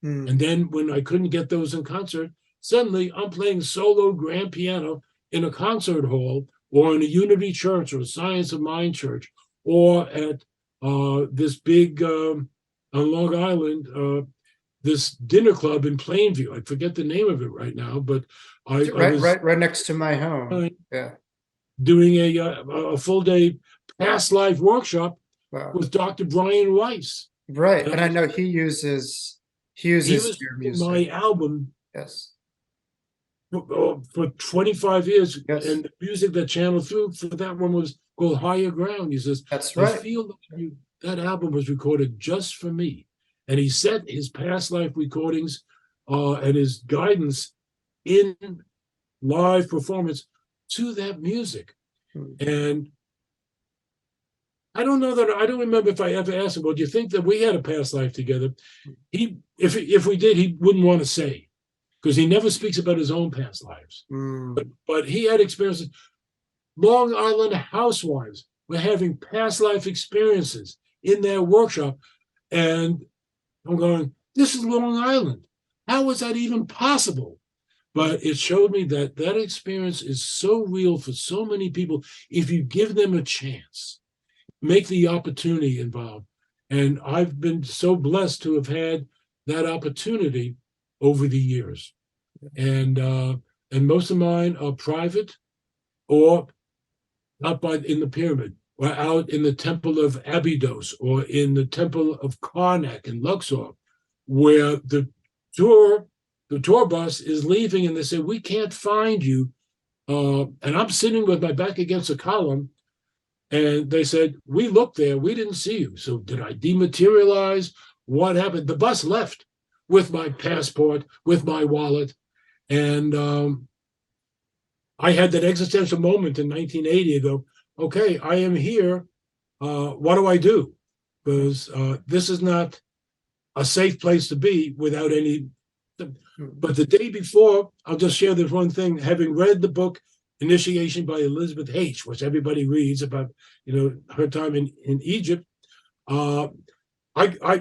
Speaker 2: And then when I couldn't get those in concert, suddenly I'm playing solo grand piano in a concert hall or in a Unity church or a Science of Mind church or at this big, on Long Island, this dinner club in Plainview. I forget the name of it right now, but I was
Speaker 1: right next to my home. Yeah,
Speaker 2: doing a full day past life workshop with Dr. Brian Weiss.
Speaker 1: Right, and I know he uses your music.
Speaker 2: My album.
Speaker 1: Yes.
Speaker 2: For 25 years,
Speaker 1: yes.
Speaker 2: And the music that channeled through for that one was called Higher Ground. He says,
Speaker 1: that's right.
Speaker 2: I feel that album was recorded just for me. And he set his past life recordings and his guidance in live performance to that music. And I don't remember if I ever asked him, well, do you think that we had a past life together? If we did, he wouldn't want to say, because he never speaks about his own past lives. But he had experiences. Long Island housewives were having past life experiences in their workshop. And I'm going, this is Long Island. How was that even possible? But it showed me that that experience is so real for so many people if you give them a chance, make the opportunity involved. And I've been so blessed to have had that opportunity over the years. And most of mine are private or out in the pyramid or out in the temple of Abydos or in the temple of Karnak in Luxor, where the tour bus is leaving and they say, we can't find you. And I'm sitting with my back against a column. And they said, we looked there, we didn't see you. So did I dematerialize? What happened? The bus left with my passport, with my wallet. And I had that existential moment in 1980 to go, okay, I am here. What do I do? Because this is not a safe place to be without any. But the day before, I'll just share this one thing. Having read the book Initiation by Elizabeth H., which everybody reads about, her time in Egypt, I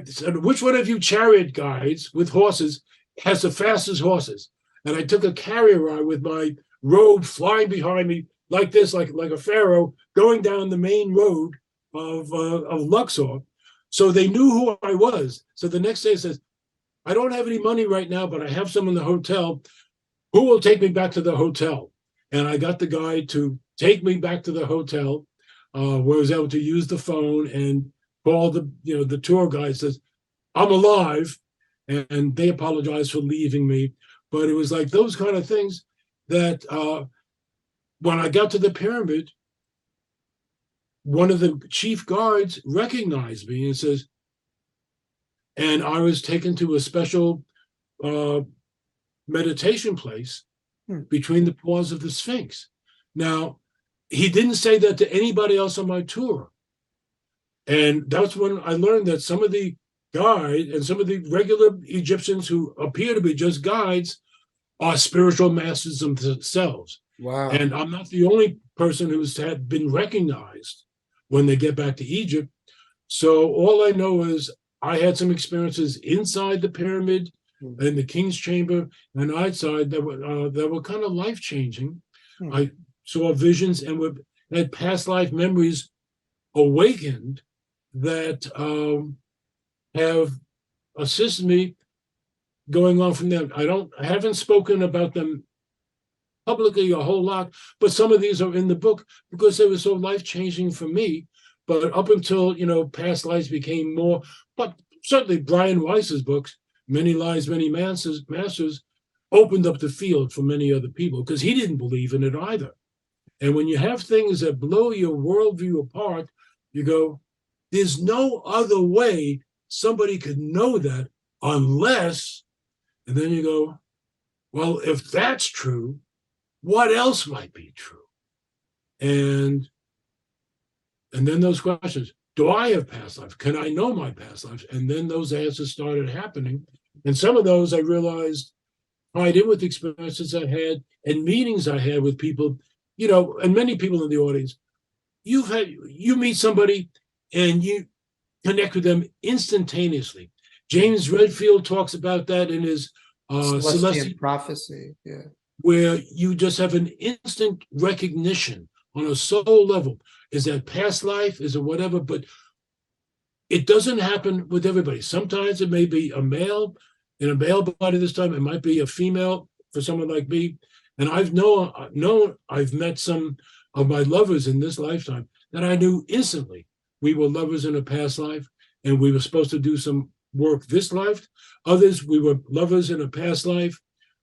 Speaker 2: said, which one of you chariot guides with horses has the fastest horses? And I took a carrier ride with my robe flying behind me like this, like a pharaoh, going down the main road of Luxor. So they knew who I was. So the next day it says, I don't have any money right now, but I have some in the hotel. Who will take me back to the hotel? And I got the guy to take me back to the hotel, where I was able to use the phone and call the tour guide. Says, I'm alive. And they apologized for leaving me. But it was like those kind of things that when I got to the pyramid, one of the chief guards recognized me and says, and I was taken to a special meditation place between the paws of the Sphinx. Now, he didn't say that to anybody else on my tour. And that's when I learned that some of the guides and some of the regular Egyptians who appear to be just guides are spiritual masters themselves.
Speaker 1: Wow.
Speaker 2: And I'm not the only person who's had been recognized when they get back to Egypt. So all I know is I had some experiences inside the pyramid, in the king's chamber, and outside that were kind of life-changing. I saw visions and had past life memories awakened that have assisted me going on from there. I haven't spoken about them publicly a whole lot, but some of these are in the book because they were so life-changing for me. But up until, past lives became more, but certainly Brian Weiss's books, Many Lies, Many Masters, opened up the field for many other people because he didn't believe in it either. And when you have things that blow your worldview apart, you go, there's no other way somebody could know that unless, and then you go, well, if that's true, what else might be true? And then those questions, do I have past life? Can I know my past lives? And then those answers started happening. And some of those I realized tied in with experiences I had and meetings I had with people, and many people in the audience. You meet somebody and you connect with them instantaneously. James Redfield talks about that in his
Speaker 1: Celestian Prophecy, yeah,
Speaker 2: where you just have an instant recognition on a soul level. Is that past life? Is it whatever? But it doesn't happen with everybody. Sometimes it may be a male in a male body this time. It might be a female for someone like me. And I've met some of my lovers in this lifetime that I knew instantly. We were lovers in a past life, and we were supposed to do some work this life. Others, we were lovers in a past life.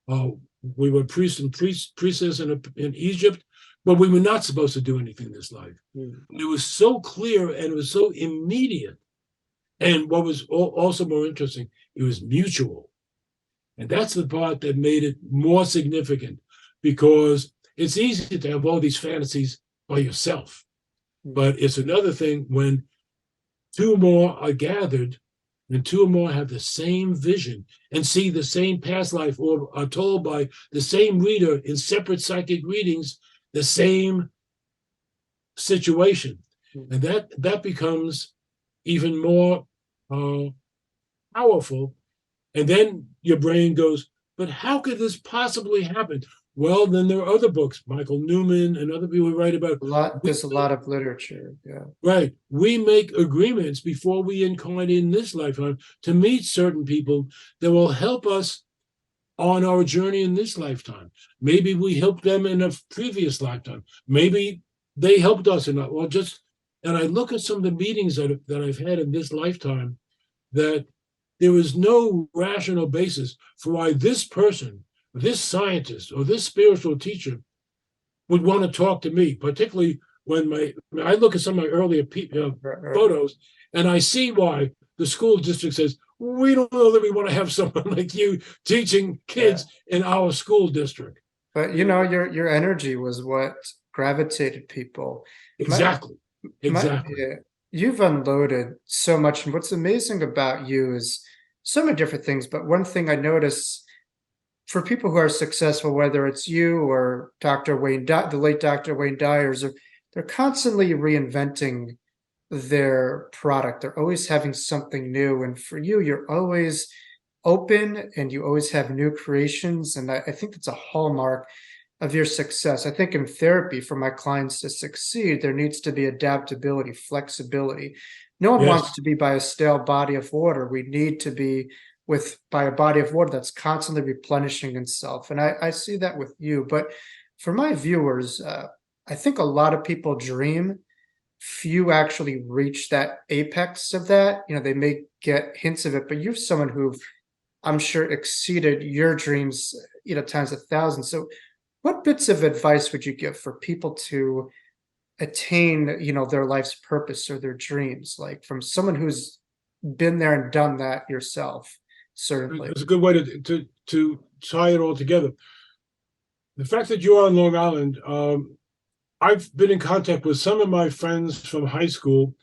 Speaker 2: We were priest and priestess in Egypt, but we were not supposed to do anything this life. It was so clear and it was so immediate. And what was also more interesting, it was mutual. And that's the part that made it more significant, because it's easy to have all these fantasies by yourself. But it's another thing when two more are gathered and two or more have the same vision and see the same past life, or are told by the same reader in separate psychic readings the same situation. And that becomes even more powerful. And then your brain goes, but how could this possibly happen? Well, then there are other books, Michael Newman and other people who write about
Speaker 1: there's a lot of literature. Yeah.
Speaker 2: Right. We make agreements before we incarnate in this lifetime to meet certain people that will help us on our journey in this lifetime. Maybe we helped them in a previous lifetime. Maybe they helped us in and I look at some of the meetings that I've had in this lifetime, that there is no rational basis for why this person, this scientist, or this spiritual teacher would want to talk to me, particularly when I look at some of my earlier photos, and I see why the school district says, we don't know that we want to have someone like you teaching kids in our school district.
Speaker 1: But your energy was what gravitated people.
Speaker 2: Exactly.
Speaker 1: You've unloaded so much, and what's amazing about you is so many different things. But one thing I notice for people who are successful, whether it's you or Dr. Wayne, the late Dr. Wayne Dyers, they're constantly reinventing their product. They're always having something new. And for you, you're always open and you always have new creations. And I think that's a hallmark of your success. I think in therapy, for my clients to succeed, there needs to be adaptability, flexibility. No one wants to be by a stale body of water. We need to be by a body of water that's constantly replenishing itself. And I see that with you. But for my viewers, I think a lot of people dream. Few actually reach that apex of that. They may get hints of it, but you're someone who I'm sure exceeded your dreams, times 1,000. So what bits of advice would you give for people to attain, their life's purpose or their dreams, like from someone who's been there and done that yourself? Certainly.
Speaker 2: It's a good way to tie it all together. The fact that you're on Long Island, I've been in contact with some of my friends from high school.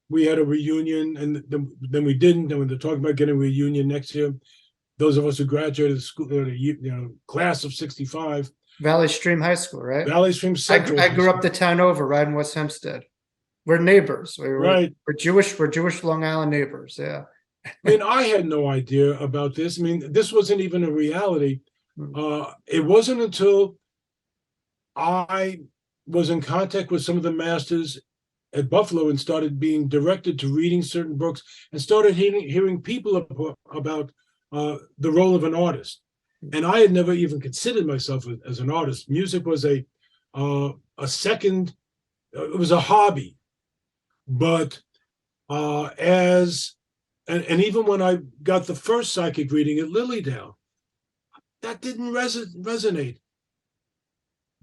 Speaker 2: We had a reunion, and then we didn't. And when they're talking about getting a reunion next year, those of us who graduated school, class of '65.
Speaker 1: Valley Stream High School, right?
Speaker 2: Valley Stream Central.
Speaker 1: I grew up the town over, right in West Hempstead. We're neighbors.
Speaker 2: Right.
Speaker 1: We're Jewish. We're Jewish Long Island neighbors. Yeah.
Speaker 2: I had no idea about this. This wasn't even a reality. It wasn't until I was in contact with some of the masters at Buffalo and started being directed to reading certain books and started hearing people about the role of an artist. And I had never even considered myself as an artist. Music was a second, it was a hobby. But as and even when I got the first psychic reading at Lilydale, that didn't resonate.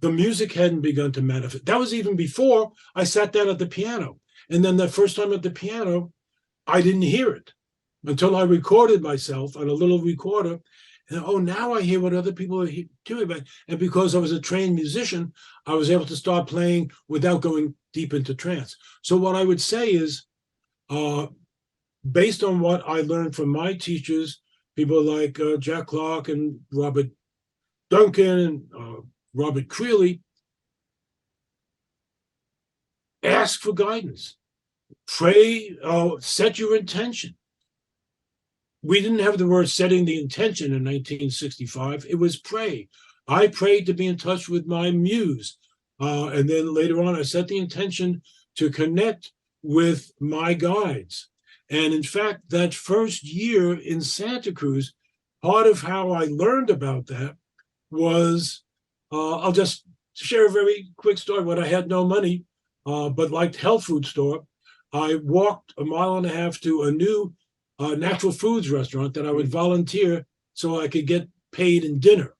Speaker 2: The music hadn't begun to manifest. That was even before I sat down at the piano. And then the first time at the piano, I didn't hear it until I recorded myself on a little recorder. And oh, now I hear what other people are doing. And because I was a trained musician, I was able to start playing without going deep into trance. So what I would say is, based on what I learned from my teachers, people like Jack Clark and Robert Duncan and Robert Creeley, ask for guidance, pray, set your intention. We didn't have the word setting the intention in 1965. It was pray. I prayed to be in touch with my muse. And then later on, I set the intention to connect with my guides. And in fact, that first year in Santa Cruz, part of how I learned about that was, I'll just share a very quick story. When I had no money, but liked health food store, I walked a mile and a half to a new natural foods restaurant that I would volunteer so I could get paid in dinner.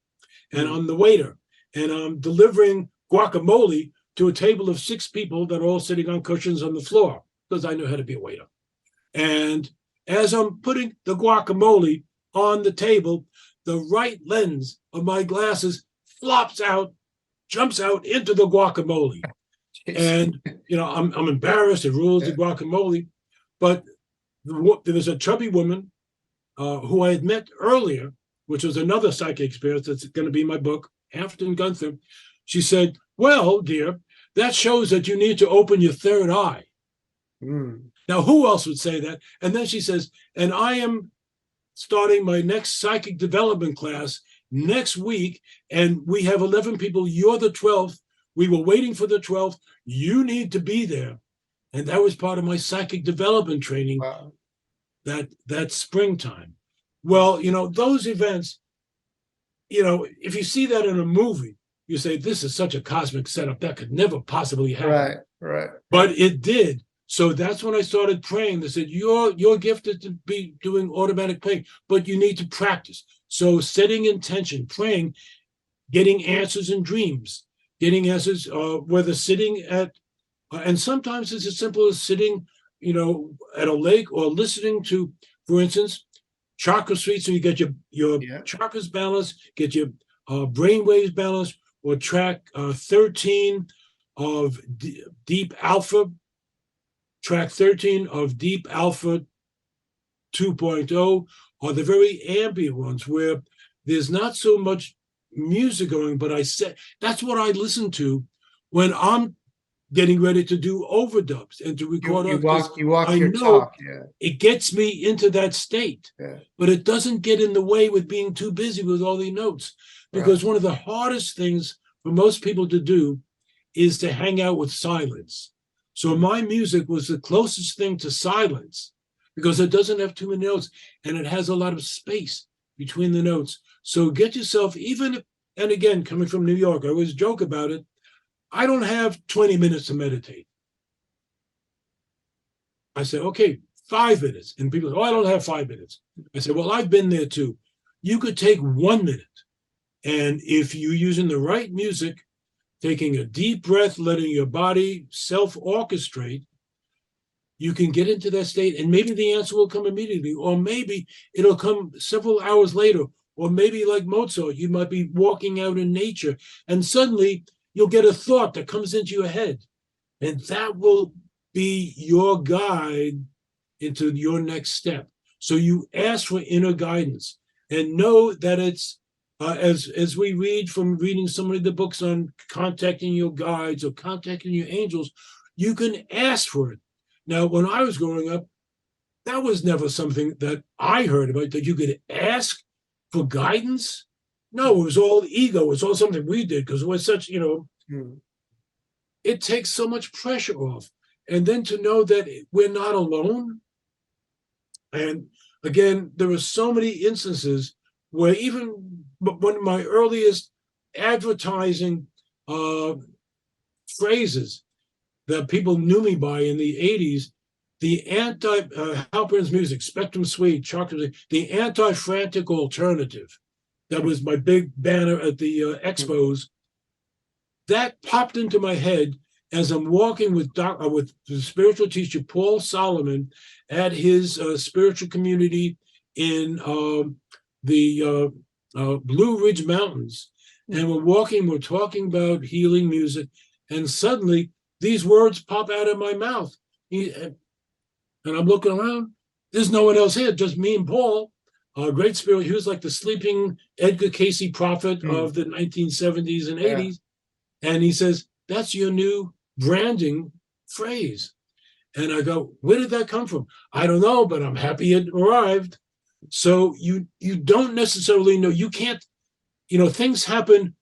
Speaker 2: And I'm the waiter, and I'm delivering guacamole to a table of 6 people that are all sitting on cushions on the floor, because I know how to be a waiter. And as I'm putting the guacamole on the table, the right lens of my glasses flops out, jumps out into the guacamole. And, I'm embarrassed. It rules the guacamole. But there was a chubby woman who I had met earlier, which was another psychic experience that's going to be in my book, Hampton Gunther. She said, well, dear, that shows that you need to open your third eye. Now, who else would say that? And then she says, and I am starting my next psychic development class next week, and we have 11 people. You're the 12th. We were waiting for the 12th. You need to be there. And that was part of my psychic development training. Wow. that springtime. Well, those events, if you see that in a movie, you say, this is such a cosmic setup that could never possibly happen.
Speaker 1: Right.
Speaker 2: But it did. So that's when I started praying. They said, you're gifted to be doing automatic playing, but you need to practice. So setting intention, praying, getting answers in dreams, getting answers, whether sitting at, and sometimes it's as simple as sitting, at a lake, or listening to, for instance, chakra suite, so you get your chakras balanced, get your brain waves balanced, or track 13 of Deep Alpha, track 13 of Deep Alpha 2.0, are the very ambient ones where there's not so much music going, but that's what I listen to when I'm getting ready to do overdubs and to record.
Speaker 1: You walk your talk. Yeah.
Speaker 2: It gets me into that state, but it doesn't get in the way with being too busy with all the notes. Because one of the hardest things for most people to do is to hang out with silence. So my music was the closest thing to silence, because it doesn't have too many notes and it has a lot of space between the notes. So get yourself, and again, coming from New York, I always joke about it. I don't have 20 minutes to meditate. I say, okay, 5 minutes. And people say, I don't have 5 minutes. I say, well, I've been there too. You could take 1 minute. And if you're using the right music, taking a deep breath, letting your body self-orchestrate, you can get into that state, and maybe the answer will come immediately, or maybe it'll come several hours later, or maybe like Mozart, you might be walking out in nature, and suddenly you'll get a thought that comes into your head, and that will be your guide into your next step. So you ask for inner guidance, and know that it's, as we read from reading some of the books on contacting your guides or contacting your angels, you can ask for it. Now, when I was growing up, that was never something that I heard about, that you could ask for guidance. No, it was all ego. It was all something we did because it was such, it takes so much pressure off. And then to know that we're not alone. And again, there are so many instances where even one of my earliest advertising phrases that people knew me by in the 80s the Halpern's music, Spectrum Suite, Chocolate, the anti-frantic alternative. That was my big banner at the expos. That popped into my head as I'm walking with the spiritual teacher Paul Solomon at his spiritual community in the Blue Ridge Mountains. And we're talking about healing music, and suddenly these words pop out of my mouth. And I'm looking around, there's no one else here, just me and Paul. Great spirit. He was like the sleeping Edgar Casey prophet of the 1970s and 80s. And he says, that's your new branding phrase. And I go, where did that come from? I don't know, but I'm happy it arrived. So you don't necessarily know. You can't, things happen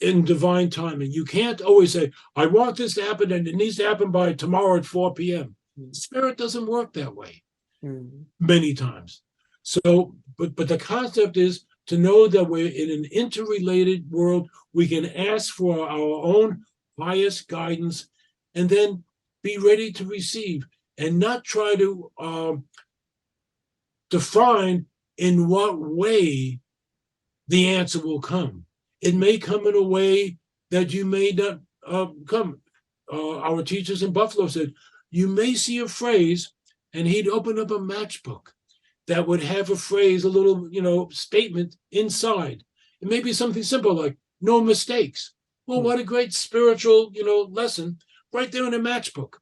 Speaker 2: in divine timing. You can't always say, I want this to happen and it needs to happen by tomorrow at 4 p.m. Spirit doesn't work that way many times. So, but the concept is to know that we're in an interrelated world. We can ask for our own highest guidance and then be ready to receive and not try to define in what way the answer will come. It may come in a way that you may not come. Our teachers in Buffalo said, you may see a phrase, and he'd open up a matchbook that would have a phrase, a little, statement inside. It may be something simple like, no mistakes. Well, what a great spiritual, lesson right there in a matchbook.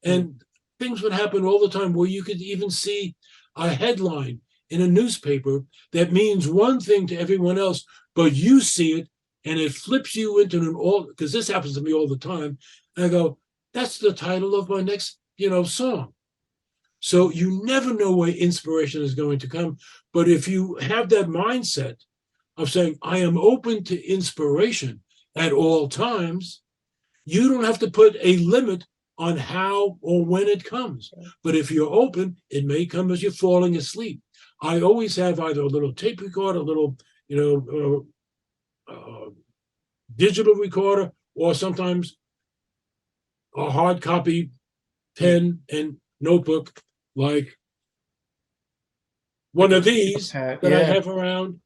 Speaker 2: And things would happen all the time where you could even see a headline in a newspaper that means one thing to everyone else, but you see it and it flips you into because this happens to me all the time. And I go, that's the title of my next, song. So you never know where inspiration is going to come. But if you have that mindset of saying, I am open to inspiration at all times, you don't have to put a limit on how or when it comes. But if you're open, it may come as you're falling asleep. I always have either a little tape recorder, a little, digital recorder, or sometimes a hard copy pen and notebook, like one of these that I have around,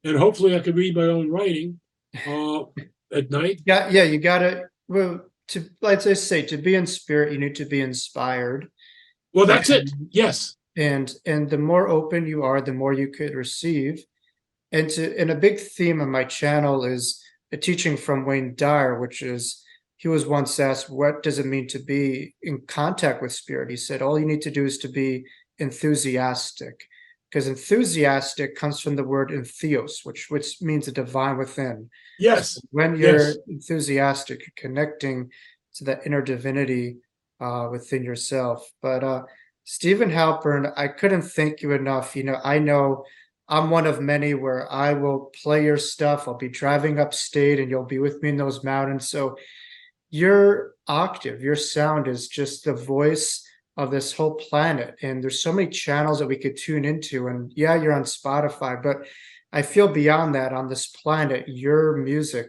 Speaker 2: and hopefully I can read my own writing at night.
Speaker 1: Yeah, you gotta, like I say, to be in spirit, you need to be inspired.
Speaker 2: Well, that's it. Yes.
Speaker 1: And the more open you are, the more you could receive. And a big theme of my channel is a teaching from Wayne Dyer, which is, he was once asked, what does it mean to be in contact with spirit? He said, all you need to do is to be enthusiastic, because enthusiastic comes from the word entheos, which means the divine within.
Speaker 2: Yes.
Speaker 1: So when you're enthusiastic, you're connecting to that inner divinity within yourself. But Stephen Halpern, I couldn't thank you enough. I know I'm one of many where I will play your stuff. I'll be driving upstate and you'll be with me in those mountains. So your octave, your sound is just the voice of this whole planet. And there's so many channels that we could tune into. And yeah, you're on Spotify, but I feel beyond that, on this planet, your music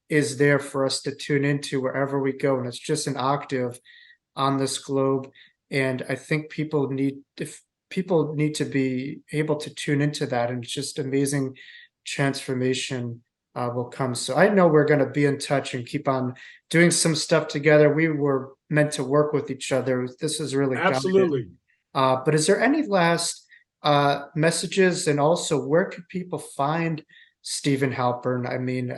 Speaker 1: is there for us to tune into wherever we go. And it's just an octave on this globe. And I think people need to be able to tune into that, and just amazing transformation will come. So I know we're going to be in touch and keep on doing some stuff together. We were meant to work with each other. This is really
Speaker 2: absolutely.
Speaker 1: But is there any last messages, and also where could people find Stephen Halpern? I mean,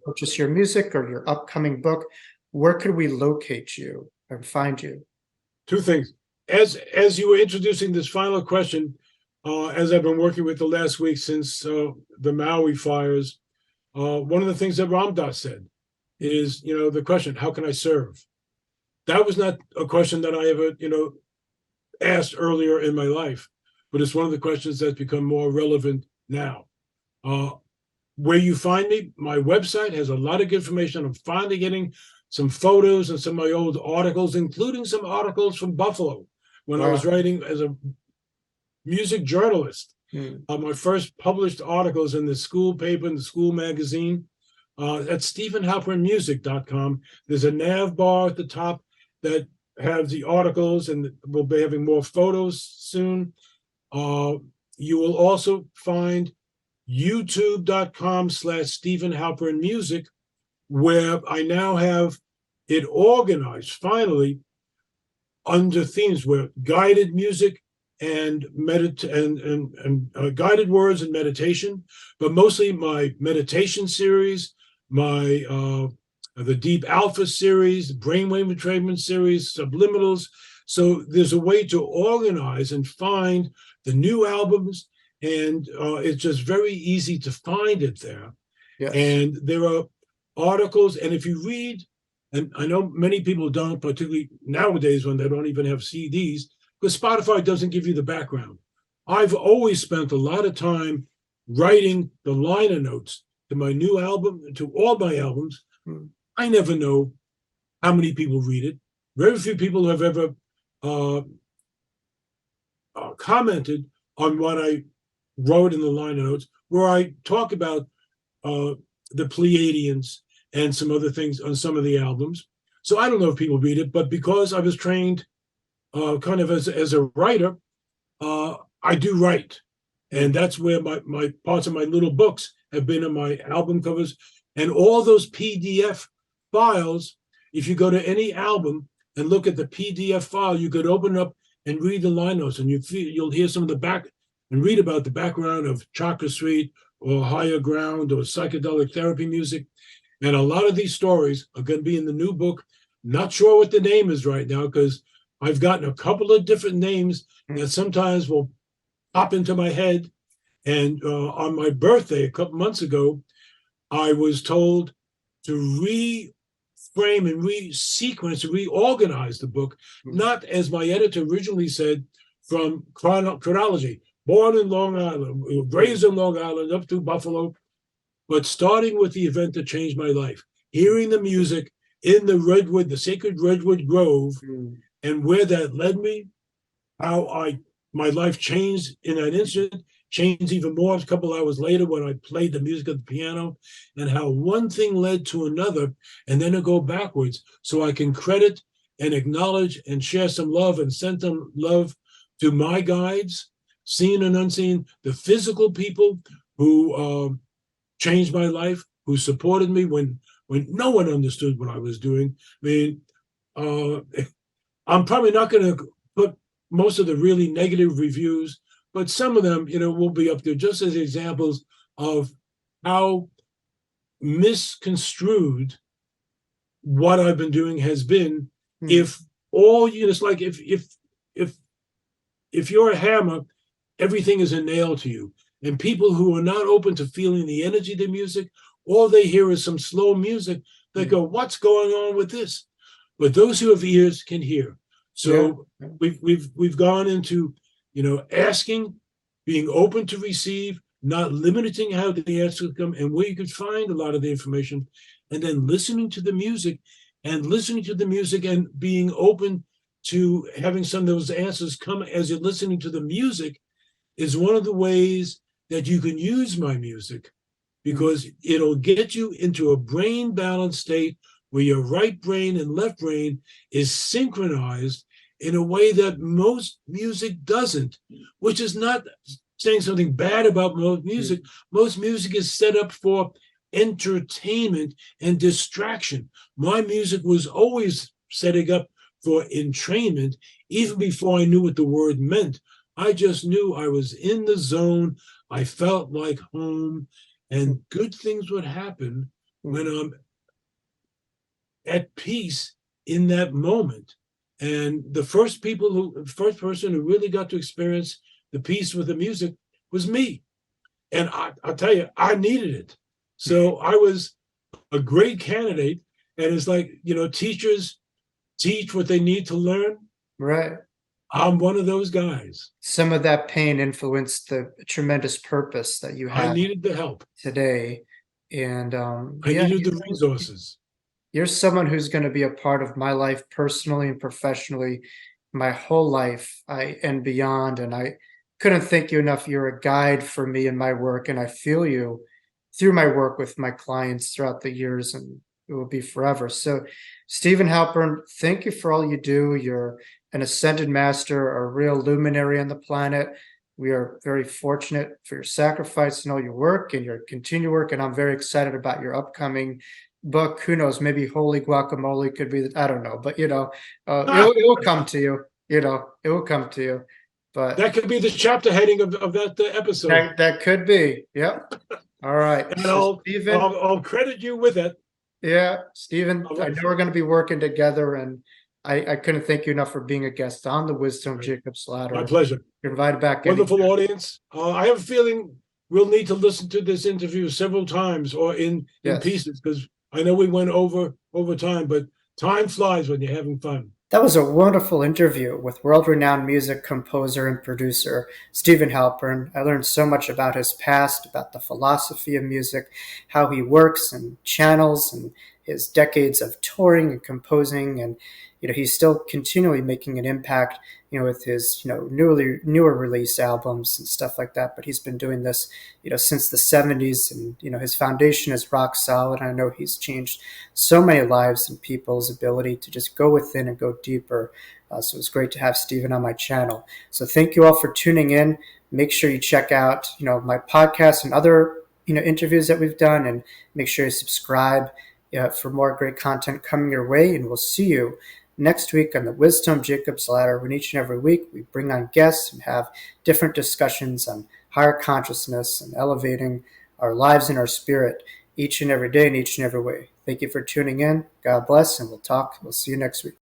Speaker 1: purchase your music or your upcoming book. Where could we locate you or find you?
Speaker 2: Two things. As you were introducing this final question, as I've been working with the last week since the Maui fires, one of the things that Ram Dass said is, the question, how can I serve? That was not a question that I ever, asked earlier in my life, but it's one of the questions that's become more relevant now. Where you find me, my website has a lot of information. I'm finally getting some photos and some of my old articles, including some articles from Buffalo when I was writing as a music journalist. My first published articles in the school paper, in the school magazine, at StephenHalpernmusic.com. There's a nav bar at the top that have the articles, and we'll be having more photos soon. You will also find youtube.com/Stephen Halpern Music, where I now have it organized finally under themes where guided music and guided words and meditation, but mostly my meditation series, my the Deep Alpha series, Brainwave Entrainment series, Subliminals. So there's a way to organize and find the new albums, and it's just very easy to find it there.
Speaker 1: Yes.
Speaker 2: And there are articles, and if you read, and I know many people don't, particularly nowadays when they don't even have CDs, because Spotify doesn't give you the background. I've always spent a lot of time writing the liner notes to my new album, to all my albums. I never know how many people read it. Very few people have ever commented on what I wrote in the liner notes, where I talk about the Pleiadians and some other things on some of the albums. So I don't know if people read it, but because I was trained kind of as a writer, I do write. And that's where my parts of my little books have been on my album covers. And all those PDF files, if you go to any album and look at the PDF file, you could open it up and read the line notes, and you'll hear some of the back and read about the background of Chakra Suite or Higher Ground or psychedelic therapy music. And a lot of these stories are going to be in the new book. Not sure what the name is right now, because I've gotten a couple of different names that sometimes will pop into my head. And on my birthday a couple months ago, I was told to reframe and resequence, reorganize the book, not as my editor originally said, from chronology, born in Long Island, raised in Long Island, up to Buffalo, but starting with the event that changed my life, hearing the music in the sacred Redwood Grove, and where that led me, how my life changed in an instant, changed even more a couple hours later when I played the music of the piano, and how one thing led to another, and then to go backwards so I can credit and acknowledge and share some love and send some love to my guides, seen and unseen, the physical people who changed my life, who supported me when no one understood what I was doing. I mean, I'm probably not going to put most of the really negative reviews, but some of them, will be up there just as examples of how misconstrued what I've been doing has been. If all it's like if you're a hammer, everything is a nail to you. And people who are not open to feeling the energy of the music, all they hear is some slow music. They go, "What's going on with this?" But those who have ears can hear. So we've gone into asking, being open to receive, not limiting how the answers come, and where you could find a lot of the information, and then listening to the music and being open to having some of those answers come as you're listening to the music is one of the ways that you can use my music, because it'll get you into a brain balanced state where your right brain and left brain is synchronized in a way that most music doesn't, which is not saying something bad about most music. Most music is set up for entertainment and distraction. My music was always setting up for entrainment, even before I knew what the word meant. I just knew I was in the zone. I felt like home, and good things would happen when I'm at peace in that moment. And the first person who really got to experience the peace with the music was me. And I'll tell you, I needed it. So I was a great candidate. And it's like, teachers teach what they need to learn.
Speaker 1: Right.
Speaker 2: I'm one of those guys.
Speaker 1: Some of that pain influenced the tremendous purpose that you have.
Speaker 2: I needed the help
Speaker 1: today. And
Speaker 2: I needed the resources.
Speaker 1: You're someone who's going to be a part of my life personally and professionally, my whole life and beyond. And I couldn't thank you enough. You're a guide for me in my work, and I feel you through my work with my clients throughout the years. And it will be forever. So, Stephen Halpern, thank you for all you do. You're an ascended master, a real luminary on the planet. We are very fortunate for your sacrifice and all your work and your continued work. And I'm very excited about your upcoming book. Who knows? Maybe Holy Guacamole could be, I don't know, but it will come to you. It will come to you. But
Speaker 2: that could be the chapter heading of that episode.
Speaker 1: That could be. Yep. All right.
Speaker 2: And I'll credit you with it.
Speaker 1: Yeah, Stephen, I know we're going to be working together, and I couldn't thank you enough for being a guest on the Wisdom Jacob's Ladder.
Speaker 2: My pleasure.
Speaker 1: You're invited back.
Speaker 2: Wonderful audience. I have a feeling we'll need to listen to this interview several times or in pieces, because I know we went over time, but time flies when you're having fun.
Speaker 1: That was a wonderful interview with world-renowned music composer and producer Stephen Halpern. I learned so much about his past, about the philosophy of music, how he works and channels, and his decades of touring and composing. And he's still continually making an impact, with his newer release albums and stuff like that. But he's been doing this, since the 70s, and his foundation is rock solid. I know he's changed so many lives and people's ability to just go within and go deeper. So it's great to have Stephen on my channel. So thank you all for tuning in. Make sure you check out, my podcast and other, interviews that we've done, and make sure you subscribe for more great content coming your way. And we'll see you next week on the Wisdom Jacob's Ladder, when each and every week we bring on guests and have different discussions on higher consciousness and elevating our lives and our spirit each and every day in each and every way. Thank you for tuning in. God bless, and we'll see you next week.